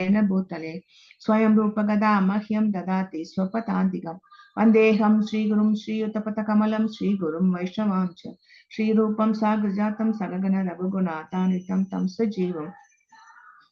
Bhutale Swayam Rupa Gada Mahyam Dadati Swapatantikam Vandeham Sri Gurum Sri Utapatakamalam Sri Gurum Vaishnavamcha Sri Rupam Sagrajatam Sagagana Raghunatanitam Tam Sajivam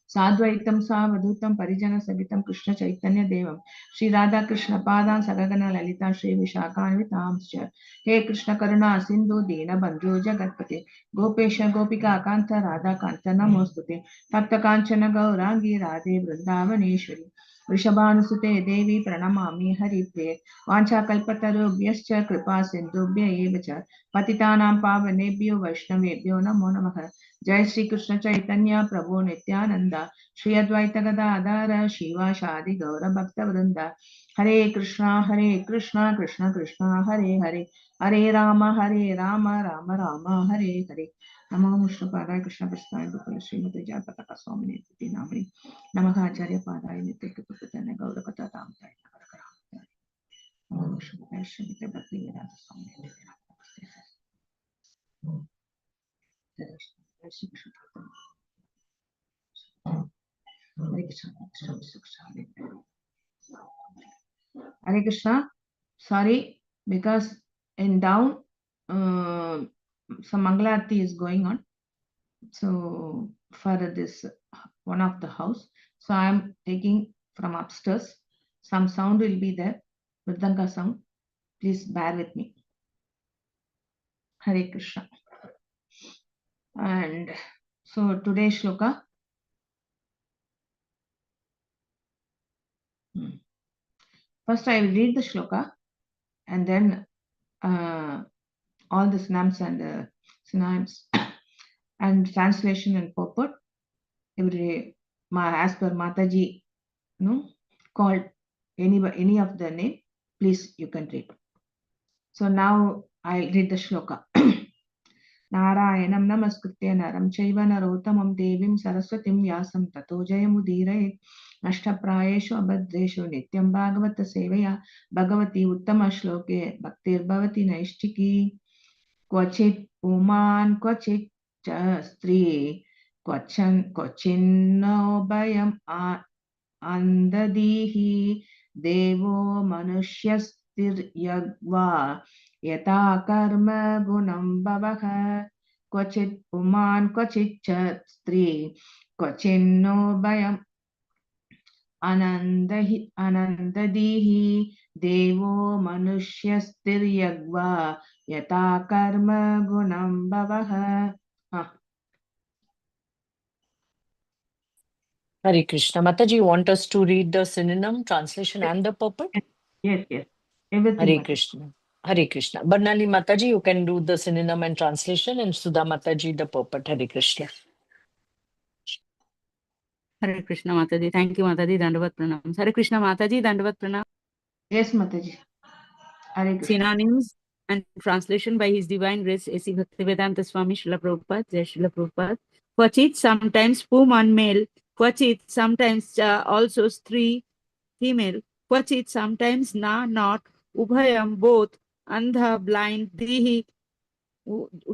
Sadvaitam Savadhutam Parijana Sagitam Krishna Chaitanya Devam Sri Radha Krishna Padam Sagagana Lalita Sri Vishakhanvitamscha He Krishna Karuna Sindhu Dina Bandhu Jagatpate Gopesha Gopika Kanta Radha Kanta Namostute Takta Kanchana Gaurangi Radhe Vrindavaneshwari Vrishabhanusute Devi Pranamami Haripriye Vancha Kalpatarubhyascha Kripa Sindhubhya Evacha Patitanam Pavanebhyo Vaishnavebhyo Namo Namaha Jai Shri Krishna Chaitanya Prabhu Nityananda Shri Advaita Gadadhara Shiva Shadi Gaura Bhakta Vrinda Hare Krishna Krishna Krishna Hare Hare Hare Rama Rama Rama Hare Hare Namo Vishnu Padaya Krishna Prasthaya Gopala Srimati Jayapataka Swamini Titi Namri Namaha Acharya Padaya Nitya Kiputana Gaura Kata Tamtaya Namaha Namo Vishnu Padaya Srimati Bhakti Vedanta Swamini Hare Krishna. Sorry, because in down some Mangalarti is going on. So for this one of the house. So I am taking from upstairs. Some sound will be there. Mridanga sound. Please bear with me. Hare Krishna. And so today's shloka. First I will read the shloka and then all the synonyms and synonyms and translation and purport. Every as per Mataji, called any of the name, please you can read. So now I read the shloka. Narayanam namaskritya naram chaiva narottamam devim saraswatim vyasam tato jayamudiraye ashtaprayeshu abhadreshu nityam bhagavata sevaya bhagavati uttama shloke bhaktir bhavati naishtiki kvachit puman kvachit stri kvachinno bhayam andadihi devo manushyastir yata karma gunam bhavaha kvachit puman kvachit stri kvachinno bhayam anandadihi devo manushyastir yata karma gunam bhavaha. Hare Krishna. Mataji, you want us to read the synonym, translation and the purport? Yes. Everything. Hare Krishna. Hare Krishna. Barnali Mataji, you can do the synonym and translation, and Sudha Mataji the purport. Hare Krishna. Hare Krishna Mataji. Thank you Mataji. Dandavat pranam. Hare Krishna Mataji. Dandavat pranam. Yes Mataji. Hare Krishna. Synonyms and translation by His Divine Grace A.C. Bhaktivedanta Swami Srila Prabhupada. Jai Srila Prabhupada. Kvachit, sometimes puman male. Kvachit, sometimes also stri, female. Kvachit, sometimes na, not. Ubhayam, both. Andha, blind. Dihi,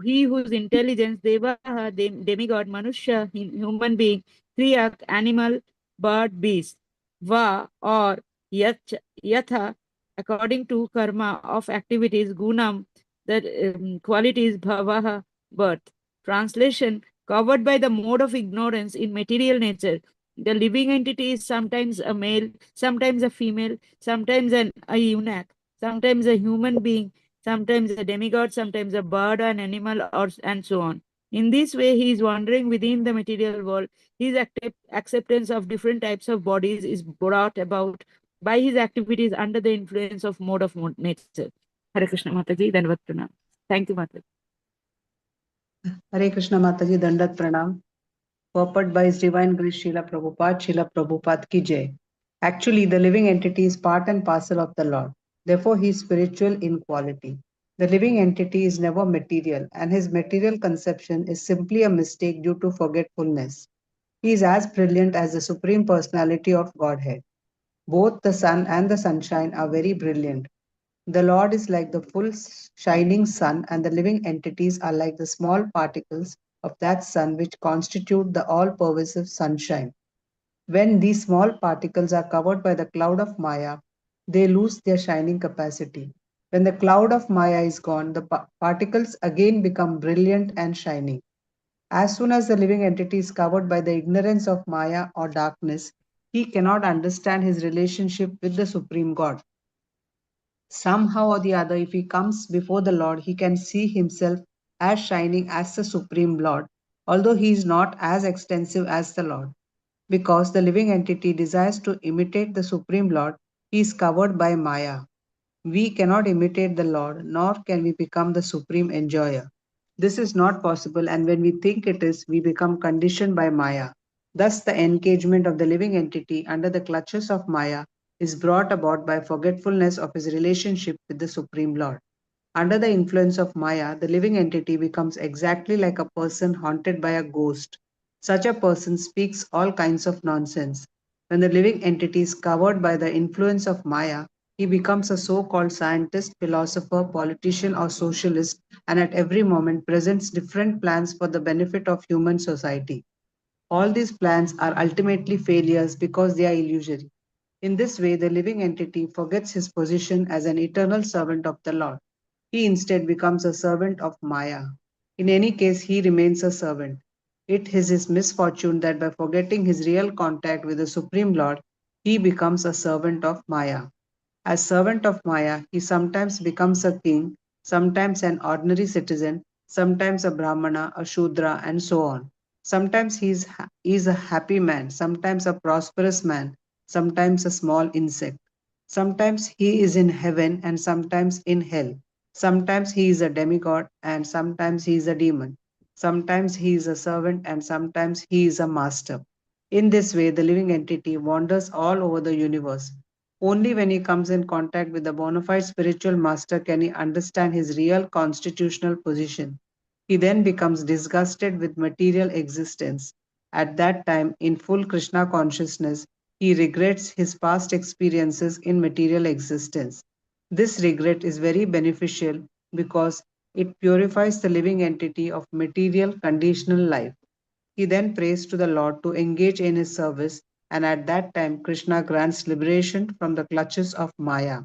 he whose intelligence. Deva, demigod. Manushya, human being. Kriyak, animal, bird, beast. Va, or yatha, according to karma of activities. Gunam, the qualities. Bhavaha, birth. Translation: covered by the mode of ignorance in material nature, the living entity is sometimes a male, sometimes a female, sometimes a eunuch, sometimes a human being, sometimes a demigod, sometimes a bird, an animal, and so on. In this way, he is wandering within the material world. His acceptance of different types of bodies is brought about by his activities under the influence of mode of nature. Hare Krishna Mataji, Dandavat Pranam. Thank you, Mataji. Hare Krishna Mataji, Dandat Pranam. Purport by His Divine Grace Srila Prabhupada ki Jai. Actually, the living entity is part and parcel of the Lord. Therefore, he is spiritual in quality. The living entity is never material, and his material conception is simply a mistake due to forgetfulness. He is as brilliant as the Supreme Personality of Godhead. Both the sun and the sunshine are very brilliant. The Lord is like the full shining sun, and the living entities are like the small particles of that sun which constitute the all-pervasive sunshine. When these small particles are covered by the cloud of Maya, they lose their shining capacity. When the cloud of Maya is gone, the particles again become brilliant and shining. As soon as the living entity is covered by the ignorance of Maya or darkness, he cannot understand his relationship with the Supreme God. Somehow or the other, if he comes before the Lord, he can see himself as shining as the Supreme Lord, although he is not as extensive as the Lord. Because the living entity desires to imitate the Supreme Lord, he is covered by Maya. We cannot imitate the Lord, nor can we become the supreme enjoyer. This is not possible, and when we think it is, we become conditioned by Maya. Thus, the engagement of the living entity under the clutches of Maya is brought about by forgetfulness of his relationship with the Supreme Lord. Under the influence of Maya, the living entity becomes exactly like a person haunted by a ghost. Such a person speaks all kinds of nonsense. When the living entity is covered by the influence of Maya, he becomes a so called scientist, philosopher, politician, or socialist, and at every moment presents different plans for the benefit of human society. All these plans are ultimately failures because they are illusory. In this way, the living entity forgets his position as an eternal servant of the Lord. He instead becomes a servant of Maya. In any case, he remains a servant. It is his misfortune that by forgetting his real contact with the Supreme Lord, he becomes a servant of Maya. As servant of Maya, he sometimes becomes a king, sometimes an ordinary citizen, sometimes a Brahmana, a Shudra, and so on. Sometimes he is a happy man, sometimes a prosperous man, sometimes a small insect. Sometimes he is in heaven and sometimes in hell. Sometimes he is a demigod and sometimes he is a demon. Sometimes he is a servant and sometimes he is a master. In this way, the living entity wanders all over the universe. Only when he comes in contact with the bona fide spiritual master can he understand his real constitutional position. He then becomes disgusted with material existence. At that time, in full Krishna consciousness, he regrets his past experiences in material existence. This regret is very beneficial because it purifies the living entity of material conditional life. He then prays to the Lord to engage in his service, and at that time, Krishna grants liberation from the clutches of Maya.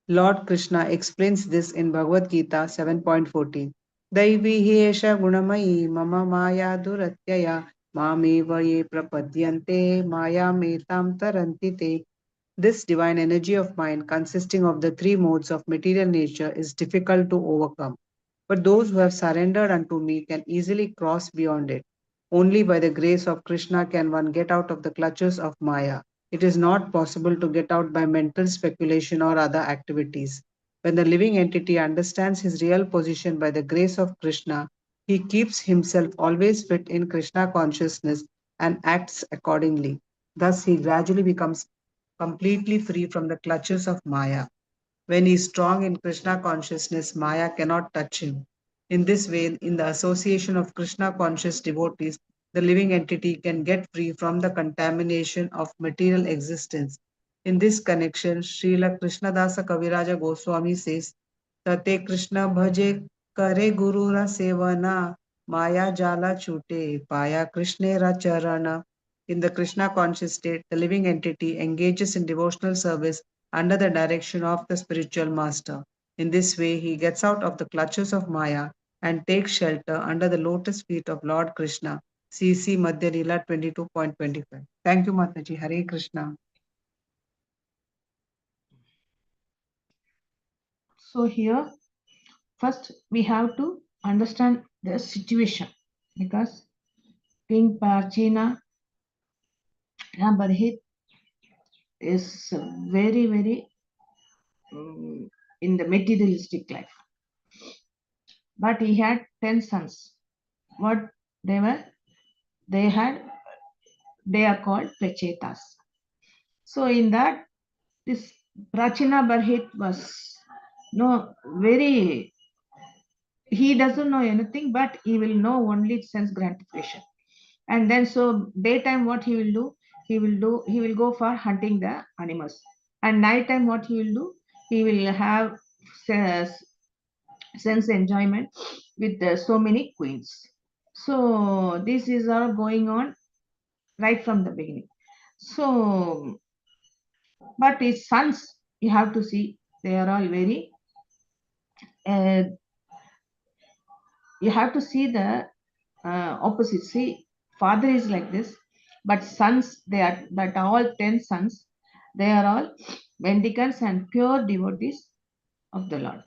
Lord Krishna explains this in Bhagavad Gita 7.14. Daivi hiesha gunamayi mama maya duratyaya mameva ye prapadyante maya metam taranti te. This divine energy of mind, consisting of the three modes of material nature, is difficult to overcome. But those who have surrendered unto me can easily cross beyond it. Only by the grace of Krishna can one get out of the clutches of Maya. It is not possible to get out by mental speculation or other activities. When the living entity understands his real position by the grace of Krishna, he keeps himself always fit in Krishna consciousness and acts accordingly. Thus, he gradually becomes completely free from the clutches of Maya. When he is strong in Krishna consciousness, Maya cannot touch him. In this way, in the association of Krishna conscious devotees, the living entity can get free from the contamination of material existence. In this connection, Srila Krishnadasa Kaviraja Goswami says, Tate Krishna bhaje kare guru ra sevana, Maya jala chute, paya Krishna ra charana. In the Krishna conscious state, the living entity engages in devotional service under the direction of the spiritual master. In this way, he gets out of the clutches of Maya and takes shelter under the lotus feet of Lord Krishna. CC Madhya Leela 22.25. Thank you, Mataji. Hare Krishna. So here, first we have to understand the situation because King Parchina Barhit is very, very in the materialistic life. But he had 10 sons. What they were? They had, they are called Prachetas. So in that, this Prachina Barhit was no very, he doesn't know anything, but he will know only sense gratification. And then so daytime what he will go for hunting the animals. And nighttime what he will do, he will have sense enjoyment with so many queens. So this is all going on right from the beginning. So, but his sons, you have to see, they are all very, uh, you have to see the opposite. See, father is like this, but sons, they are, but all 10 sons, they are all mendicants and pure devotees of the Lord.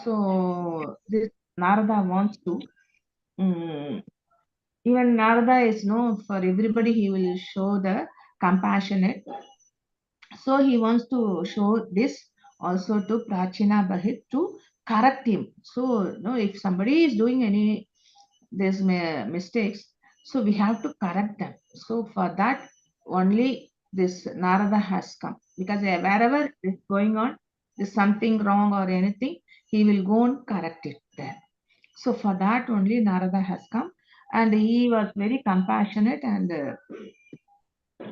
So, this Narada wants to, mm, even Narada is known for everybody, he will show the compassionate. So he wants to show this also to Prachina Bahit to correct him. So, no, if somebody is doing any these mistakes, so we have to correct them. So for that only this Narada has come, because wherever is going on, there's something wrong or anything, he will go and correct it there. So for that only Narada has come, and he was very compassionate, and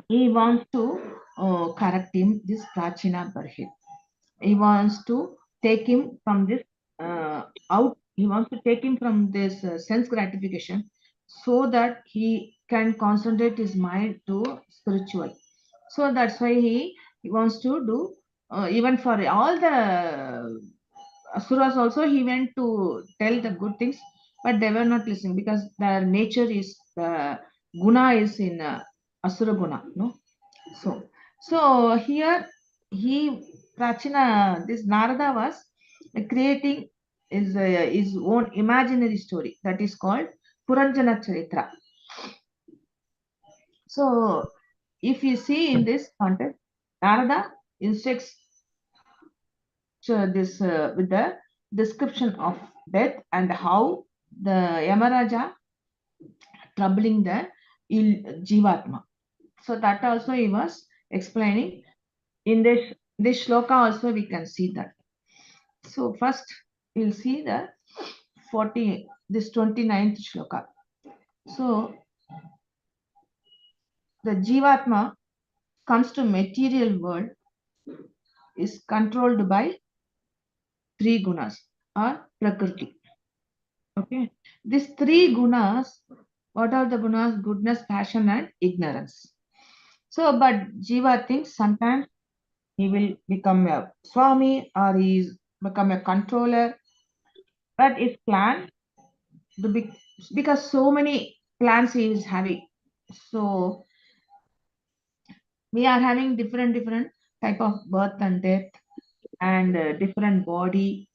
he wants to correct him, this Prachina Barhit. He wants to take him from this out. He wants to take him from this sense gratification, so that he can concentrate his mind to spiritual. So that's why he wants to do, even for all the asuras also, he went to tell the good things, but they were not listening, because their nature is, the guna is in asura guna, no. So here he Prachina, this Narada was creating his own imaginary story, that is called Puranjana Charitra. So if you see in this context, Narada instructs this with the description of death and how the Yamaraja troubling the Jivatma. So that also he was explaining. In this shloka also we can see that. So first we'll see the 29th shloka. So the Jivatma comes to material world, is controlled by three gunas or prakriti. Okay, these three gunas, what are the gunas? Goodness, passion, and ignorance. So, but Jiva thinks sometimes he will become a Swami, or he become a controller, but his plan, the big, because so many plans he is having. So we are having different type of birth and death, and different body.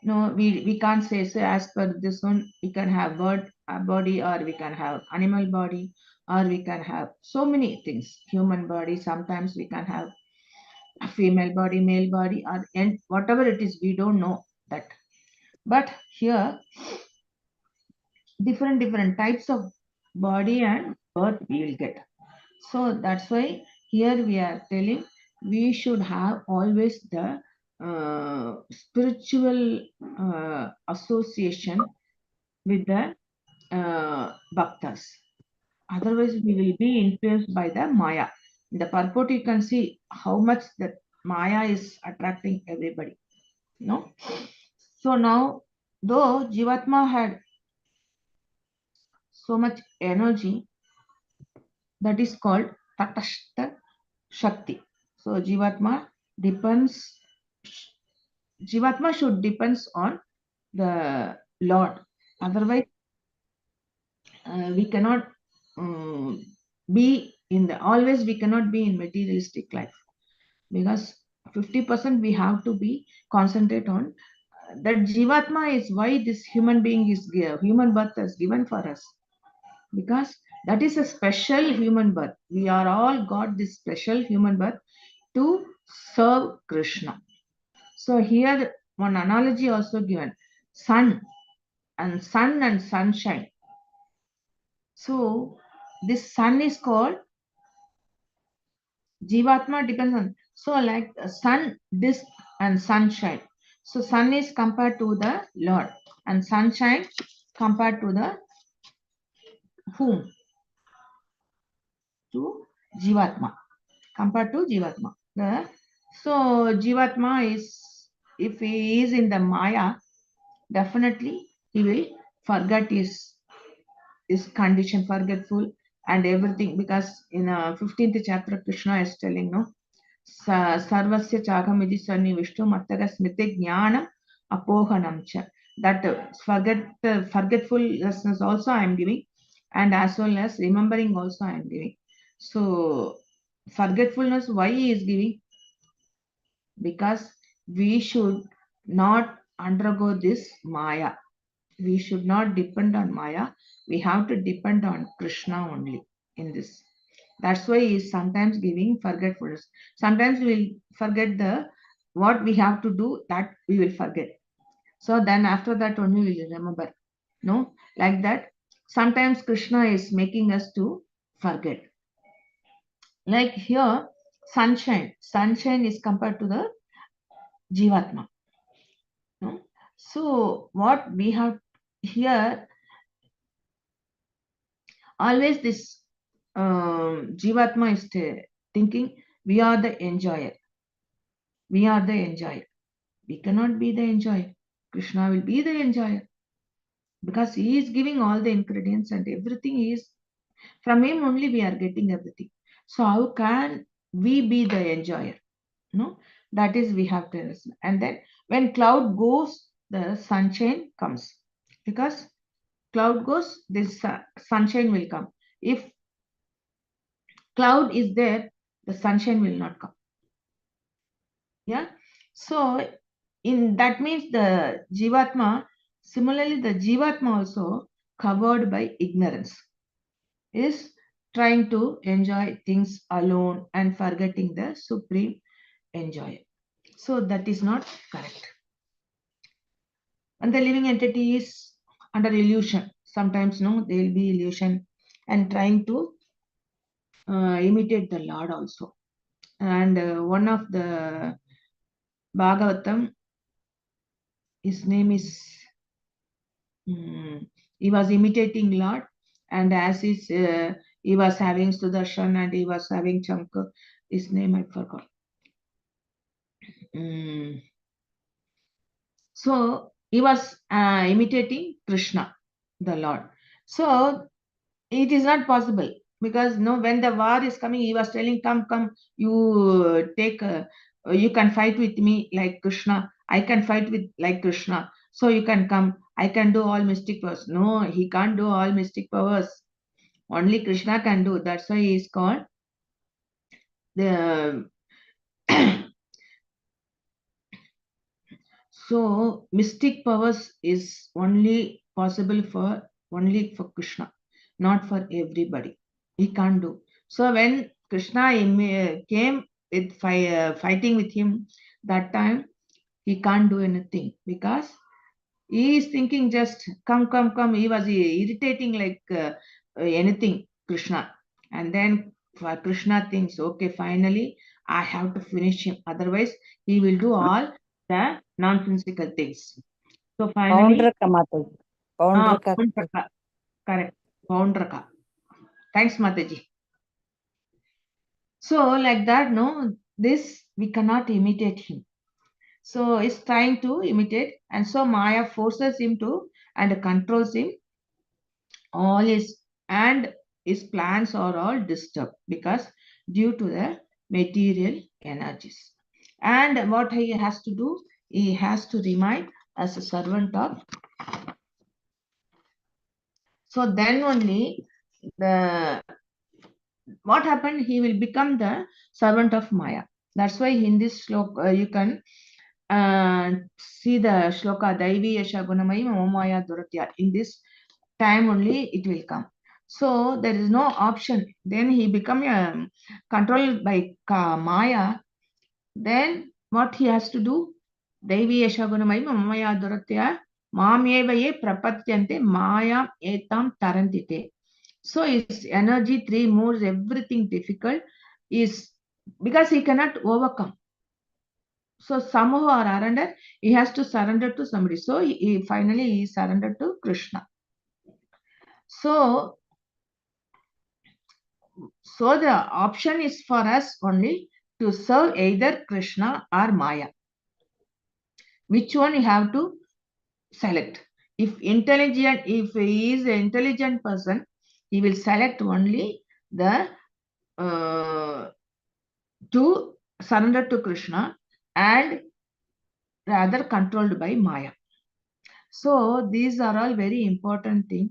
No, we can't say, so as per this one we can have bird body, or we can have animal body, or we can have so many things, human body, sometimes we can have a female body, male body, or and whatever it is, we don't know that. But here different types of body and birth we will get. So that's why here we are telling we should have always the spiritual association with the bhaktas. Otherwise, we will be influenced by the Maya. In the purport, you can see how much that Maya is attracting everybody. No? So now, though Jivatma had so much energy, that is called Tatashta Shakti. So depends, Jivatma should depends on the Lord. Otherwise, we cannot be in the, always we cannot be in materialistic life, because 50% we have to be concentrate on that Jivatma. Is why this human being is human birth is given for us, because that is a special human birth. We are all got this special human birth to serve Krishna. So here one analogy also given, sun and sunshine. So this sun is called Jivatma, depends on, so like sun, disk, and sunshine. So sun is compared to the Lord, and sunshine compared to the whom? To Jivatma, compared to Jivatma. So Jivatma is, if he is in the Maya, definitely he will forget his condition, forgetful, and everything, because in 15th chapter Krishna is telling, no, sarvasya chagamidi sanni vishnu mattaga smriti jnanam apohanam cha, that forgetfulness also I am giving, and as well as remembering also I am giving. So forgetfulness, why he is giving? Because we should not undergo this Maya. We should not depend on Maya. We have to depend on Krishna only in this. That's why he is sometimes giving forgetfulness. Sometimes we will forget what we have to do, that we will forget. So then after that only we will remember. No, like that. Sometimes Krishna is making us to forget. Like here, sunshine. Sunshine is compared to the Jivatma. No? So what we have here, always this Jivatma is thinking we are the enjoyer. We are the enjoyer. We cannot be the enjoyer. Krishna will be the enjoyer, because he is giving all the ingredients and everything is from him only we are getting everything. So how can we be the enjoyer? No, that is we have to understand. And then when cloud goes, the sunshine comes, because cloud goes, this sunshine will come. If cloud is there, the sunshine will not come. Yeah. So in that means the Jivatma, similarly the Jivatma also covered by ignorance, is trying to enjoy things alone and forgetting the supreme enjoyer. So that is not correct. And the living entity is under illusion. Sometimes no, there will be illusion and trying to imitate the Lord also. And one of the Bhagavatam, his name is, he was imitating Lord, and as he was having Sudarshan and he was having Chamka, his name I forgot. So he was imitating Krishna, the Lord. So it is not possible, because no, when the war is coming, he was telling, come, you take, you can fight with me like Krishna. I can fight with like Krishna. So you can come. I can do all mystic powers. No, he can't do all mystic powers. Only Krishna can do. That's why he is called the. So mystic powers is only possible for Krishna, not for everybody. He can't do. So when Krishna came with fighting with him, that time he can't do anything, because he is thinking just come. He was irritating like anything Krishna, and then Krishna thinks, okay, finally I have to finish him. Otherwise, he will do all the nonsensical things. So finally, Poundraka Mataji. Poundraka. Poundraka. Correct. Poundraka. Thanks, Mataji. So like that, no, this we cannot imitate him. So he's trying to imitate, and so Maya forces him to and controls him. All his plans are all disturbed, because due to the material energies. And what he has to do, he has to remain as a servant of. So then only what happened, he will become the servant of Maya. That's why in this shloka you can see the shloka Daivi Yasha Gunamai Mamaya Duratya. In this time only it will come. So there is no option. Then he become controlled by Maya. Then what he has to do? Daivi Yasha Gunamai Mamaya Duratya Mamyeva ye prapatyante Maya etam tarantite. So his energy, 3 moves, everything difficult is because he cannot overcome. So somehow or other, he has to surrender to somebody. So he finally surrendered to Krishna. So the option is for us only to serve either Krishna or Maya. Which one you have to select? If he is an intelligent person, He will select only the to surrender to Krishna and rather controlled by Maya. So these are all very important things.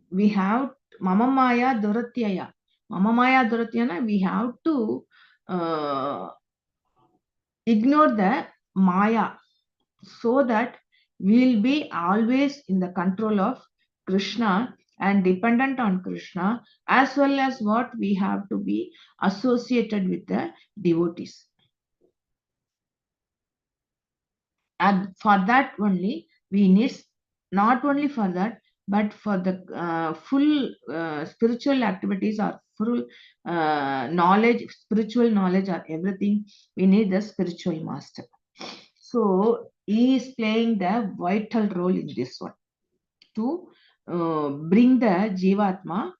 We have Mama Maya Duratyaya. Mama Maya Duratyana, we have to ignore the Maya so that we'll be always in the control of Krishna and dependent on Krishna, as well as what we have to be associated with the devotees. And for that only, we need not only for that, but for the full spiritual activities or full knowledge, spiritual knowledge or everything, we need the spiritual master. So he is playing the vital role in this one to bring the Jivatma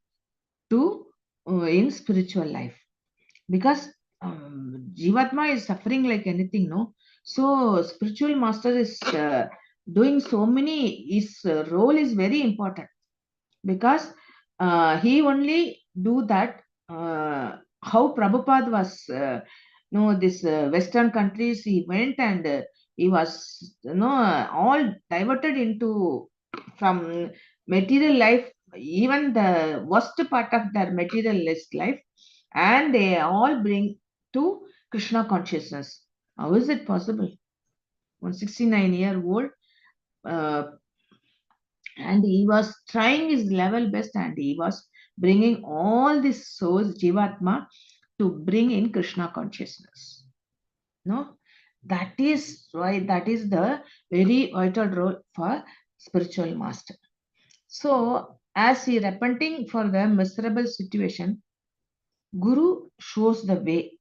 to in spiritual life, because Jivatma is suffering like anything, no? So spiritual master is doing so many, his role is very important, because he only do that. How Prabhupada was, this Western countries, he went and he was, all diverted into from material life, even the worst part of their materialist life, and they all bring to Krishna consciousness. How is it possible? 169-year-old, and he was trying his level best, and he was bringing all these souls, Jivatma, to bring in Krishna consciousness. No, that is why that is the very vital role for spiritual master. So, as he repenting for the miserable situation, Guru shows the way.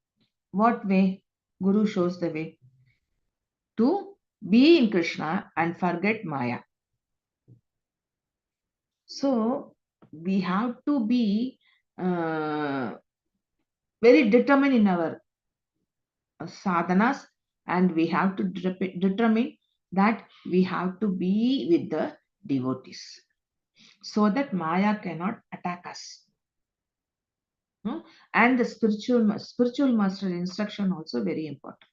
What way? Guru shows the way to be in Krishna and forget Maya. So we have to be very determined in our sadhanas, and we have to determine that we have to be with the devotees so that Maya cannot attack us. No? And the spiritual master instruction also very important.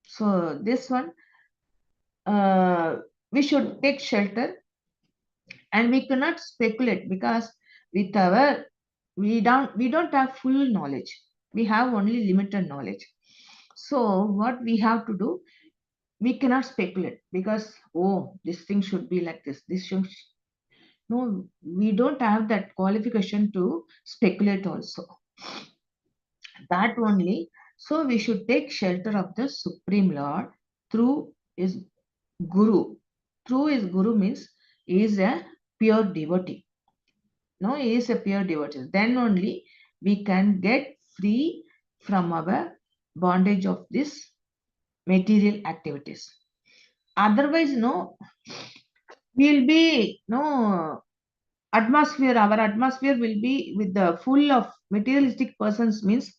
So this one, we should take shelter, and we cannot speculate, because with our we don't have full knowledge, we have only limited knowledge. So what we have to do, we cannot speculate, because this thing should be like this should, no, we don't have that qualification to speculate also, that only. So we should take shelter of the Supreme Lord through his Guru. Through his Guru means he is a pure devotee. No, he is a pure devotee. Then only we can get free from our bondage of this material activities. Otherwise, no, we'll be atmosphere. Our atmosphere will be with the full of materialistic persons, means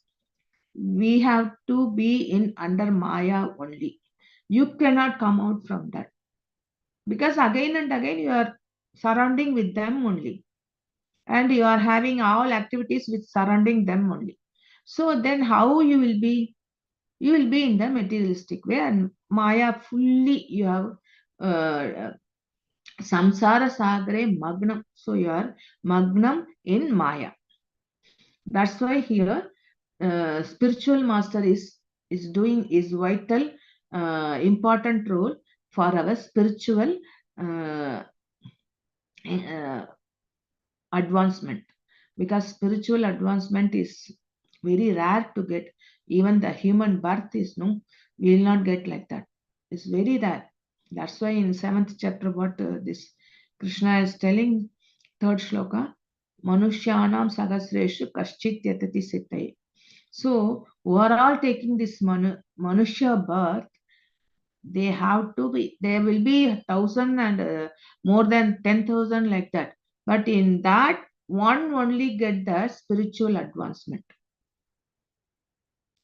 we have to be in under Maya only. You cannot come out from that, because again and again you are surrounding with them only, and you are having all activities with surrounding them only. So then how you will be? You will be in the materialistic way, and Maya fully you have samsara sagare magnam. So you are magnam in Maya. That's why here spiritual master is doing is vital important role for our spiritual advancement, because spiritual advancement is very rare to get. Even the human birth is we will not get like that. It's very rare. That's why in 7th chapter, what this Krishna is telling, 3rd shloka, Manushyanam Sagasreshu Kaschit Yatati Sitai. So, who are all taking this Manushya birth, they have to be, there will be 1,000 and more than 10,000 like that. But in that, one only get the spiritual advancement.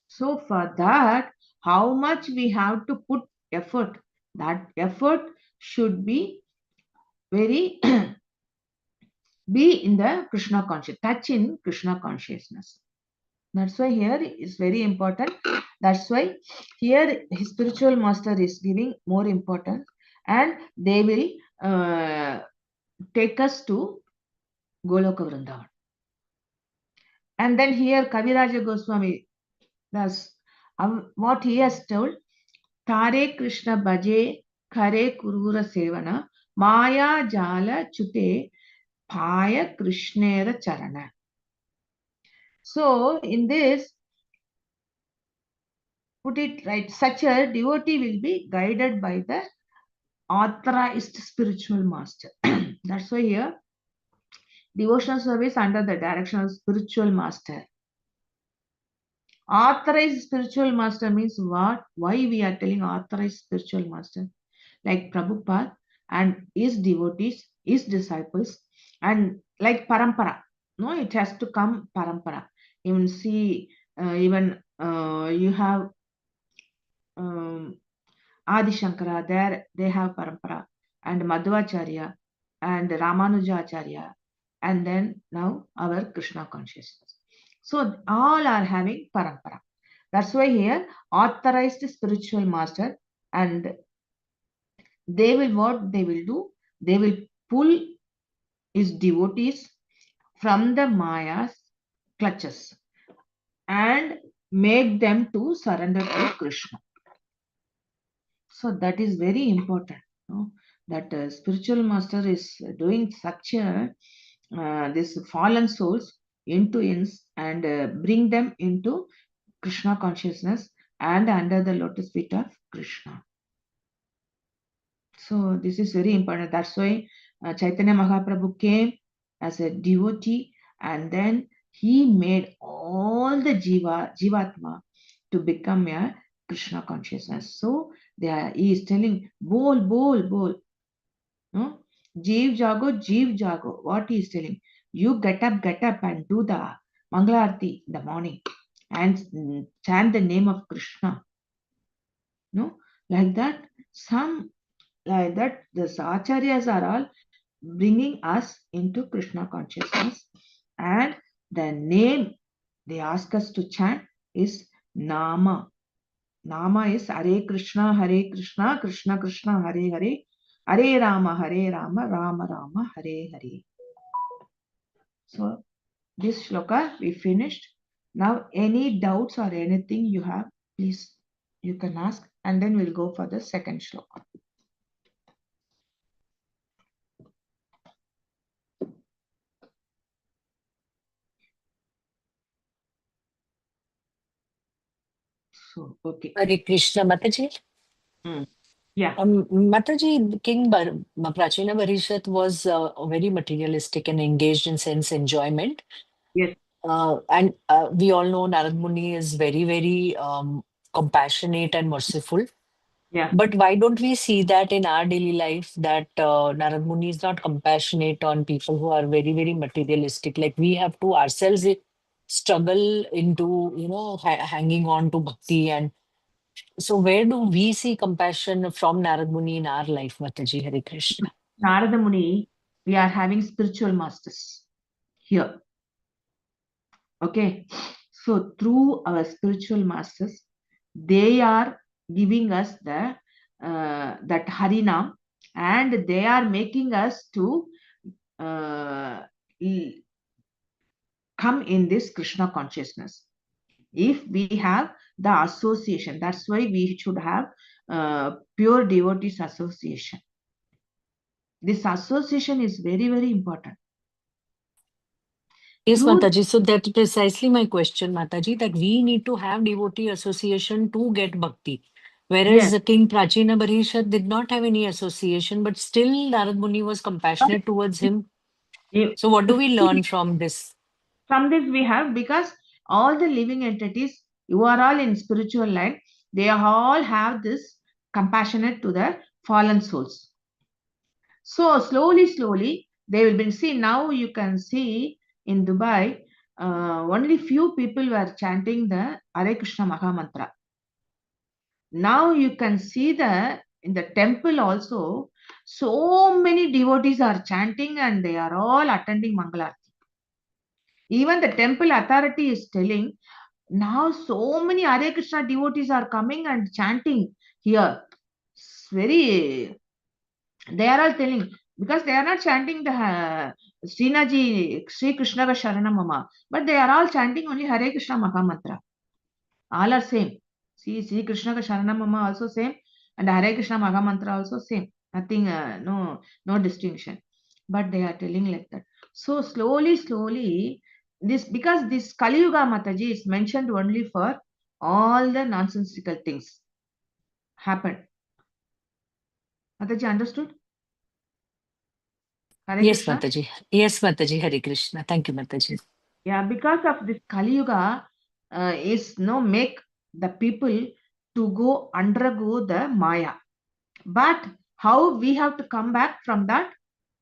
So for that, how much we have to put effort? That effort should be very be in the Krishna conscious, touch in Krishna consciousness. That's why here is very important. That's why here his spiritual master is giving more importance, and they will take us to Goloka Vrindavan. And then here Kaviraja Goswami, that's what he has told. Tare Krishna Bhaje Kare Kurura Sevana Maya Jala Chute Paya Krishnera Charana. So in this, put it right, such a devotee will be guided by the authorized spiritual master. That's why here devotional service under the direction of spiritual master. Authorized spiritual master means what? Why we are telling authorized spiritual master? Like Prabhupada and his devotees, his disciples, and like parampara. No, it has to come parampara. Even see, you have Adi Shankara, there they have parampara, and Madhvacharya, and Ramanujacharya, and then now our Krishna consciousness. So all are having parampara. That's why here authorized spiritual master, and they will what they will do? They will pull his devotees from the Maya's clutches and make them to surrender to Krishna. So that is very important. No? That spiritual master is doing such a this fallen souls into ins and bring them into Krishna consciousness and under the lotus feet of Krishna. So this is very important. That's why Chaitanya Mahaprabhu came as a devotee, and then he made all the jivatma to become a Krishna consciousness. So he is telling, bol, bol, bol. No? Jeev jago. What he is telling? You get up and do the Mangalarti in the morning and chant the name of Krishna. No? Like that, like that, the acharyas are all bringing us into Krishna consciousness, and the name they ask us to chant is Nama. Nama is Hare Krishna, Krishna Krishna, Hare Hare, Hare Rama, Rama Rama, Hare Hare. So this shloka we finished. Now any doubts or anything you have, please you can ask, and then we'll go for the second shloka. So, okay. Hare Krishna, Mataji. Yeah. Mataji, Prachina Varishat was very materialistic and engaged in sense enjoyment. Yes. And we all know Narad Muni is very, very compassionate and merciful. Yeah. But why don't we see that in our daily life that Narad Muni is not compassionate on people who are very, very materialistic? Like we have to ourselves struggle into, hanging on to bhakti. And so where do we see compassion from Narad Muni in our life, Mataji? Hare Krishna. Narada Muni, we are having spiritual masters here. Okay. So through our spiritual masters, they are giving us the that Harinam, and they are making us to come in this Krishna consciousness. If we have the association, that's why we should have pure devotees association. This association is very, very important. Yes, Mataji. So that's precisely my question, Mataji, that we need to have devotee association to get bhakti. Whereas King Prachina Barishat did not have any association, but still Narad Muni was compassionate towards him. So what do we learn from this? From this we have, because all the living entities, you are all in spiritual line, they all have this compassionate to the fallen souls. So slowly, they will be, see, now you can see in Dubai, only few people were chanting the Hare Krishna Maha Mantra. Now you can see in the temple also, So many devotees are chanting and they are all attending Mangalarti. Even the temple authority is telling, now so many Hare Krishna devotees are coming and chanting here. It's very, they are all telling, because they are not chanting the Srinaji, Sri Krishna Sharanam Mama, but they are all chanting only Hare Krishna Mahamantra. All are same. See, Sri Krishna Sharanam Mama also same, and Hare Krishna Mahamantra also same. Nothing, no distinction. But they are telling like that. So slowly, this, because this Kali Yuga Mataji is mentioned only for all the nonsensical things happen. Mataji understood? Hare Yes, Krishna? Mataji. Yes, Mataji. Hare Krishna. Thank you, Mataji. Yeah, because of this Kali Yuga is no make the people to go undergo the Maya. But how we have to come back from that?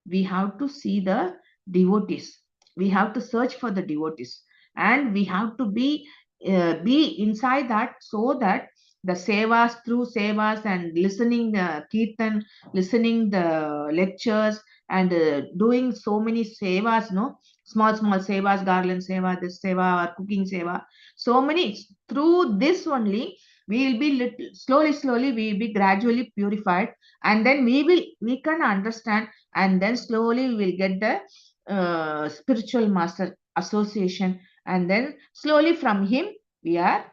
We have to see the devotees. We have to search for the devotees, and we have to be inside that, so that the sevas, through sevas and listening kirtan, listening the lectures, and doing so many sevas, no, small sevas, garland seva, this seva, or cooking seva, so many, through this only we will be little, slowly we will be gradually purified, and then we can understand, and then slowly we will get the spiritual master association, and then slowly from him we are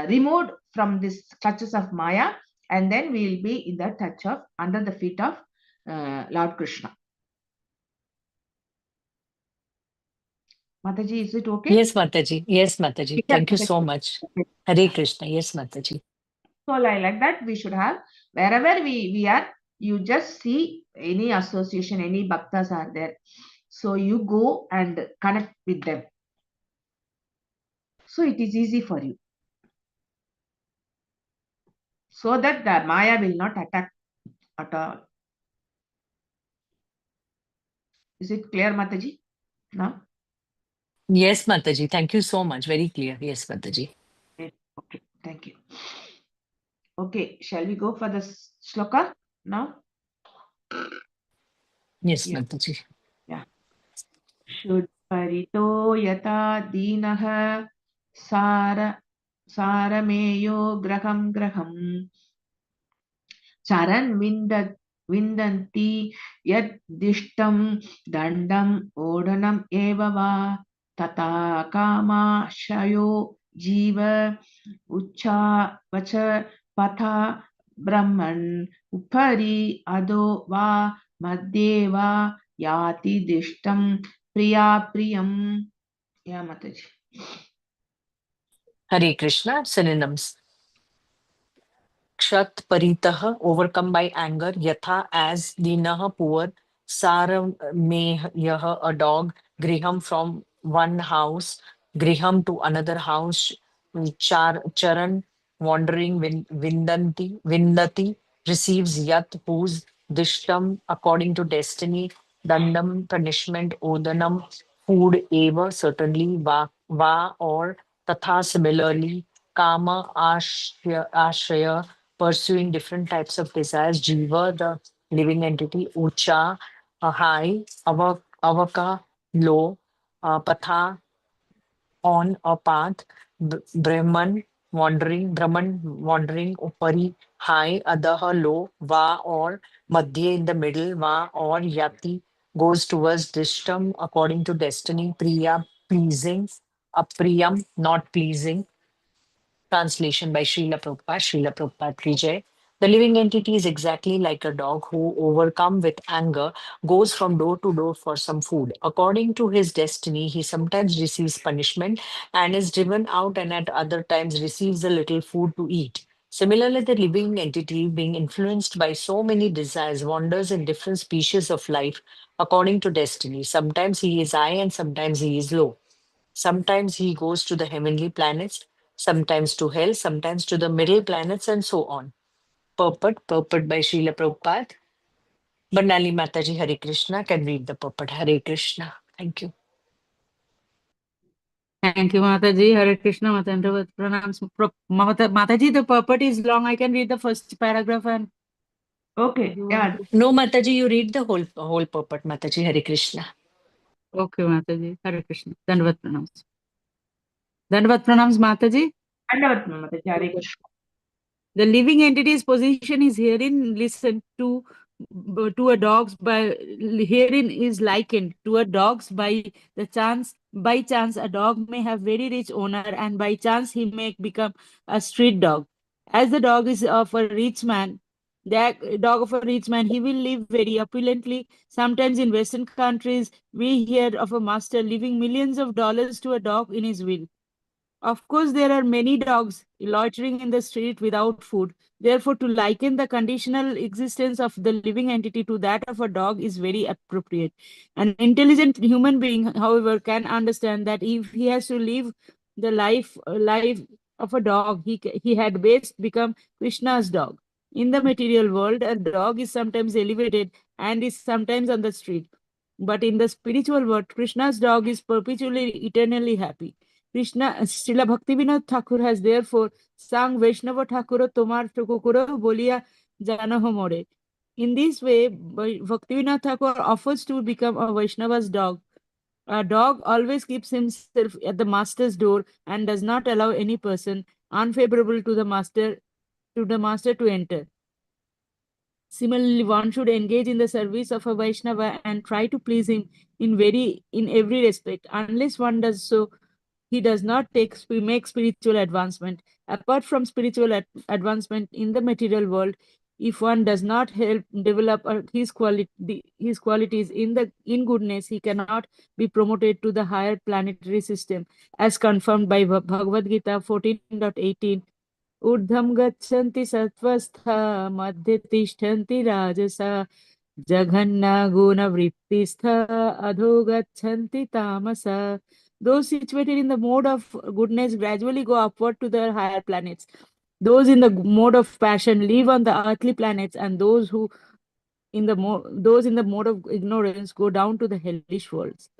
removed from this clutches of Maya, and then we will be in the touch of, under the feet of Lord Krishna. Mataji, is it okay? Yes, Mataji. Yes, Mataji. Yeah, Thank you so much. Hare Krishna. Yes, Mataji. so like that we should have, wherever we are, you just see any association, any bhaktas are there, so you go and connect with them, so it is easy for you, so that the Maya will not attack at all. Is it clear, Mataji? Now? Yes, Mataji. Thank you so much. Very clear. Yes, Mataji. Okay, thank you. Okay, shall we go for the shloka now? Yes, Yeah. Mataji. Yeah. Shuddharito yata dinaha sarameyo graham charan vindanti yad dishtam dandam odanam eva va tata kama shayo jiva ucha vacha patha brahman upari ado va madhye va yati dishtam priya priyam. Yeah, Mataji. Hare Krishna. Synonyms. Kshat paritah, overcome by anger. Yatha, as. Dinah, poor. Saram yah, a dog. Griham, from one house. Griham, to another house. Charan, wandering. Vindati, receives. Yat, whose. Dishtam, according to destiny. Dandam, punishment. Odanam, food. Eva, certainly. Or. Tatha, similarly. Kama, ashraya, pursuing different types of desires. Jiva, the living entity. Ucha, high. Avaka, low. Patha, on a path. Brahman, wandering. Upari, high. Adaha, low. Va, or. Madhya, in the middle. Va, or. Yati, goes towards Dishtam, according to destiny. Priya, pleasing. Apriyam, not pleasing. Translation by Srila Prabhupada, Srila Prabhupada Ki Jai. The living entity is exactly like a dog who, overcome with anger, goes from door to door for some food. According to his destiny, he sometimes receives punishment and is driven out, and at other times receives a little food to eat. Similarly, the living entity, being influenced by so many desires, wanders in different species of life according to destiny. Sometimes he is high and sometimes he is low. Sometimes he goes to the heavenly planets, sometimes to hell, sometimes to the middle planets, and so on. Purport by Srila Prabhupada. Banali Mataji Hare Krishna can read the purport. Hare Krishna. Thank you. Thank you, Mataji. Hare Krishna, Matandra pranams. Mataji, the purport is long. I can read the first paragraph and Okay, yeah. No, Mataji, you read the whole purport, Mataji. Hare Krishna. Okay, Mataji. Hare Krishna. Dandavat pranams. Dandavat pranams, Mataji. Dandavat Mataji, Hare Krishna. The living entity's position is herein listened to a dog's by herein is likened to a dog's by chance a dog may have very rich owner and by chance he may become a street dog. As the dog is of a rich man, that dog of a rich man, he will live very opulently. Sometimes in Western countries, we hear of a master leaving millions of dollars to a dog in his will. Of course, there are many dogs loitering in the street without food. Therefore, to liken the conditional existence of the living entity to that of a dog is very appropriate. An intelligent human being, however, can understand that if he has to live the life of a dog, he had best become Krishna's dog. In the material world, a dog is sometimes elevated and is sometimes on the street. But in the spiritual world, Krishna's dog is perpetually, eternally happy. Krishna, Srila Bhaktivinoda Thakur has therefore sung Vaishnava Thakura Tomar Tukukura Bolia Janaho More. In this way, Bhaktivinoda Thakur offers to become a Vaishnava's dog. A dog always keeps himself at the master's door and does not allow any person unfavorable to the master to enter. Similarly, one should engage in the service of a Vaishnava and try to please him in every respect. Unless one does so, he does not make spiritual advancement. Apart from spiritual advancement in the material world, if one does not help develop his qualities in goodness, he cannot be promoted to the higher planetary system, as confirmed by Bhagavad Gita 14.18. ऊर्ध्वं गच्छन्ति सत्त्वस्था मध्ये तिष्ठन्ति राजसा जघन्ना गुणवृत्तिस्था अधो गच्छन्ति तामसा. Those situated in the mode of goodness gradually go upward to the higher planets. Those in the mode of passion live on the earthly planets, and those in the mode of ignorance go down to the hellish worlds.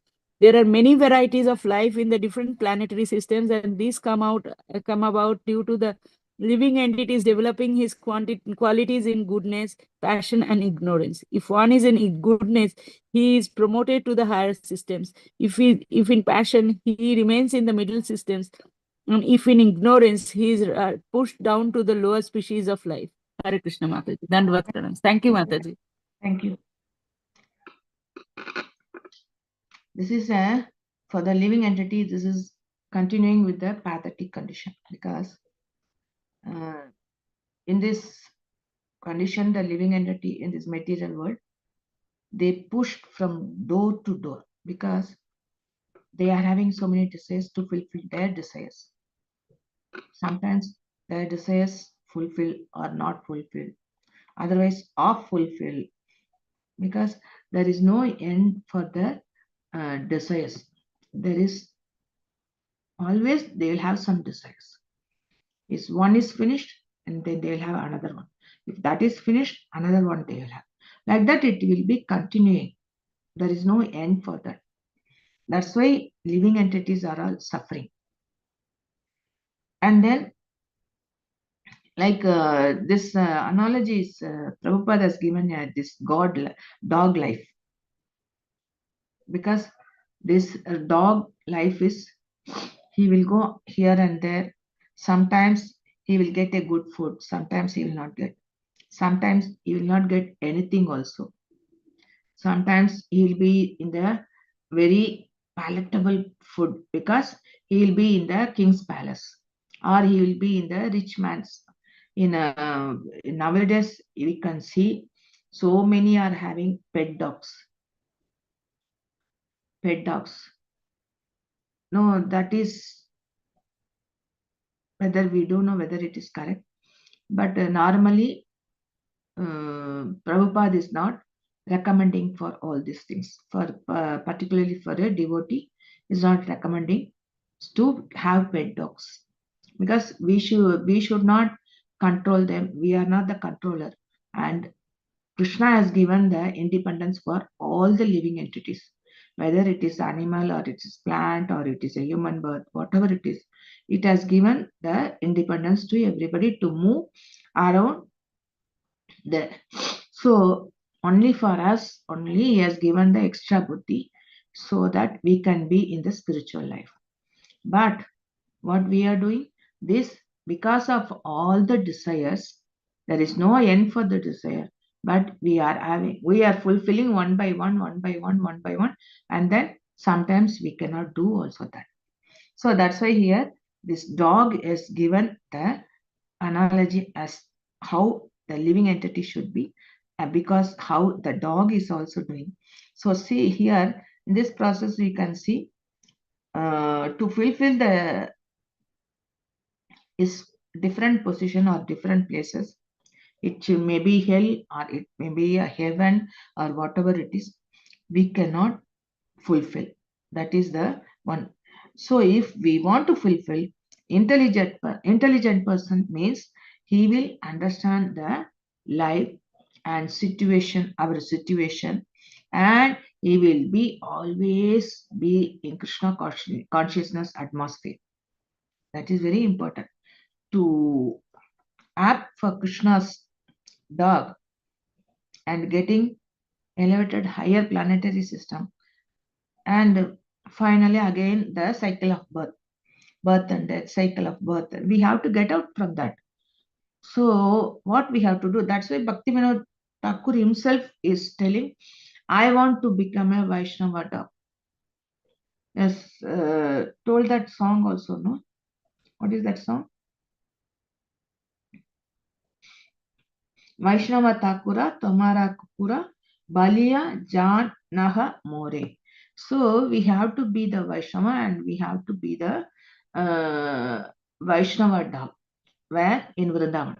There are many varieties of life in the different planetary systems, and these come about due to the living entities developing his qualities in goodness, passion, and ignorance. If one is in goodness, he is promoted to the higher systems. If in passion, he remains in the middle systems. And if in ignorance, he is pushed down to the lower species of life. Hare Krishna Mataji. Dandavat pranams. Thank you, Mataji. Thank you. This is for the living entity, this is continuing with the pathetic condition, because in this condition, the living entity in this material world, they pushed from door to door because they are having so many desires to fulfill their desires. Sometimes their desires fulfill or not fulfill, otherwise off fulfill, because there is no end for the desires. There is always, they will have some desires. If one is finished, and then they will have another one. If that is finished, another one they will have. Like that, it will be continuing. There is no end for that. That's why living entities are all suffering. And then, like this analogy is Prabhupada has given this dog life, because this dog life is, he will go here and there. Sometimes he will get a good food, sometimes he will not get. Sometimes he will not get anything also. Sometimes he will be in the very palatable food because he will be in the king's palace, or he will be in the rich man's. Nowadays we can see so many are having pet dogs. No, that is, whether we don't know whether it is correct, but normally Prabhupada is not recommending for all these things. For particularly for a devotee, is not recommending to have pet dogs, because we should not control them. We are not the controller, and Krishna has given the independence for all the living entities, whether it is animal or it is plant or it is a human birth, whatever it is. It has given the independence to everybody to move around there. So only for us, only he has given the extra buddhi so that we can be in the spiritual life. But what we are doing, this because of all the desires, there is no end for the desire, but we are fulfilling one by one, and then sometimes we cannot do also that. So that's why here this dog is given the analogy as how the living entity should be, because how the dog is also doing. So see here in this process we can see to fulfill the is different position or different places. It may be hell or it may be a heaven or whatever it is. We cannot fulfill. That is the one. So if we want to fulfill, intelligent person means he will understand the life and situation, our situation, and he will be always be in Krishna consciousness atmosphere. That is very important to apt for Krishna's dog and getting elevated higher planetary system. And finally, again, the cycle of birth and death, cycle of birth. We have to get out from that. So, what we have to do, that's why Bhaktivinoda Thakur himself is telling, I want to become a Vaishnava dog. Yes, told that song also, no? What is that song? Vaishnava Thakura, Tomara Kupura, Balia Jan Naha More. So we have to be the Vaishnava and we have to be the Vaishnava dog. Where? In Vrindavan.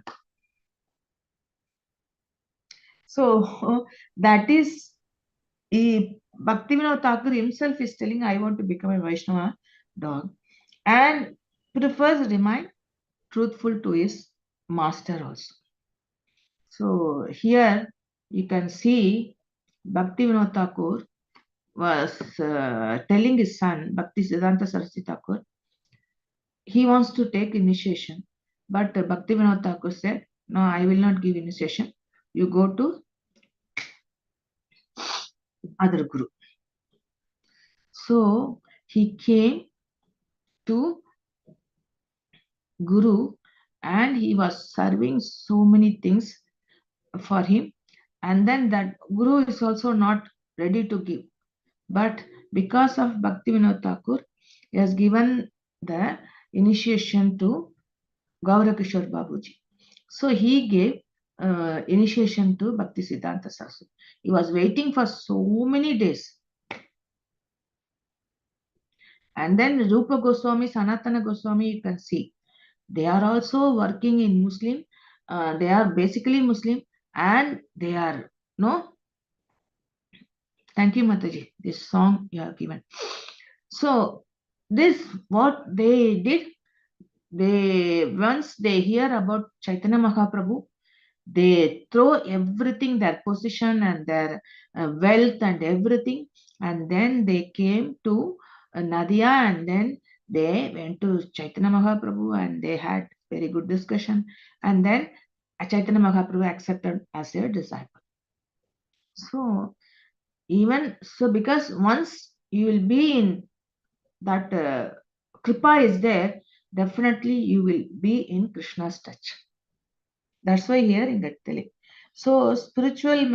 So that is Bhaktivinoda Thakur himself is telling, I want to become a Vaishnava dog and prefers remain truthful to his master also. So here you can see Bhaktivinoda Thakur was telling his son, Bhakti Siddhanta Saraswati Thakur, he wants to take initiation. But Bhaktivinoda Thakur said, no, I will not give initiation. You go to other guru. So he came to Guru and he was serving so many things for him. And then that Guru is also not ready to give. But because of Bhaktivinoda Thakur, he has given the initiation to Gaurakishore Babuji. So he gave initiation to Bhakti Siddhanta Saraswati. He was waiting for so many days. And then Rupa Goswami, Sanatana Goswami, you can see, they are also working in Muslim. They are basically Muslim and they are, no? Thank you, Mataji. This song you have given. So this, what they did, once they hear about Chaitanya Mahaprabhu, they throw everything, their position and their wealth and everything, and then they came to Nadia and then they went to Chaitanya Mahaprabhu and they had very good discussion, and then Chaitanya Mahaprabhu accepted as their disciple. So even so, because once you will be in that kripa is there, definitely you will be in Krishna's touch. That's why here in that telling. So spiritual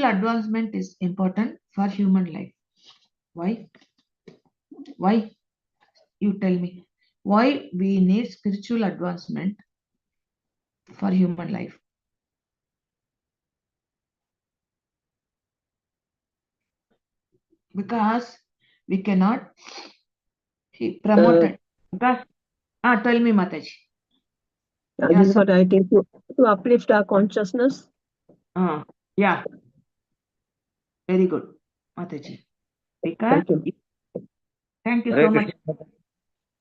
advancement is important for human life. Why? Why? You tell me. Why we need spiritual advancement for human life? Because we cannot promote it. Because, tell me, Mataji. This is what I think, to uplift our consciousness. Yeah. Very good, Mataji. Because, thank you so much.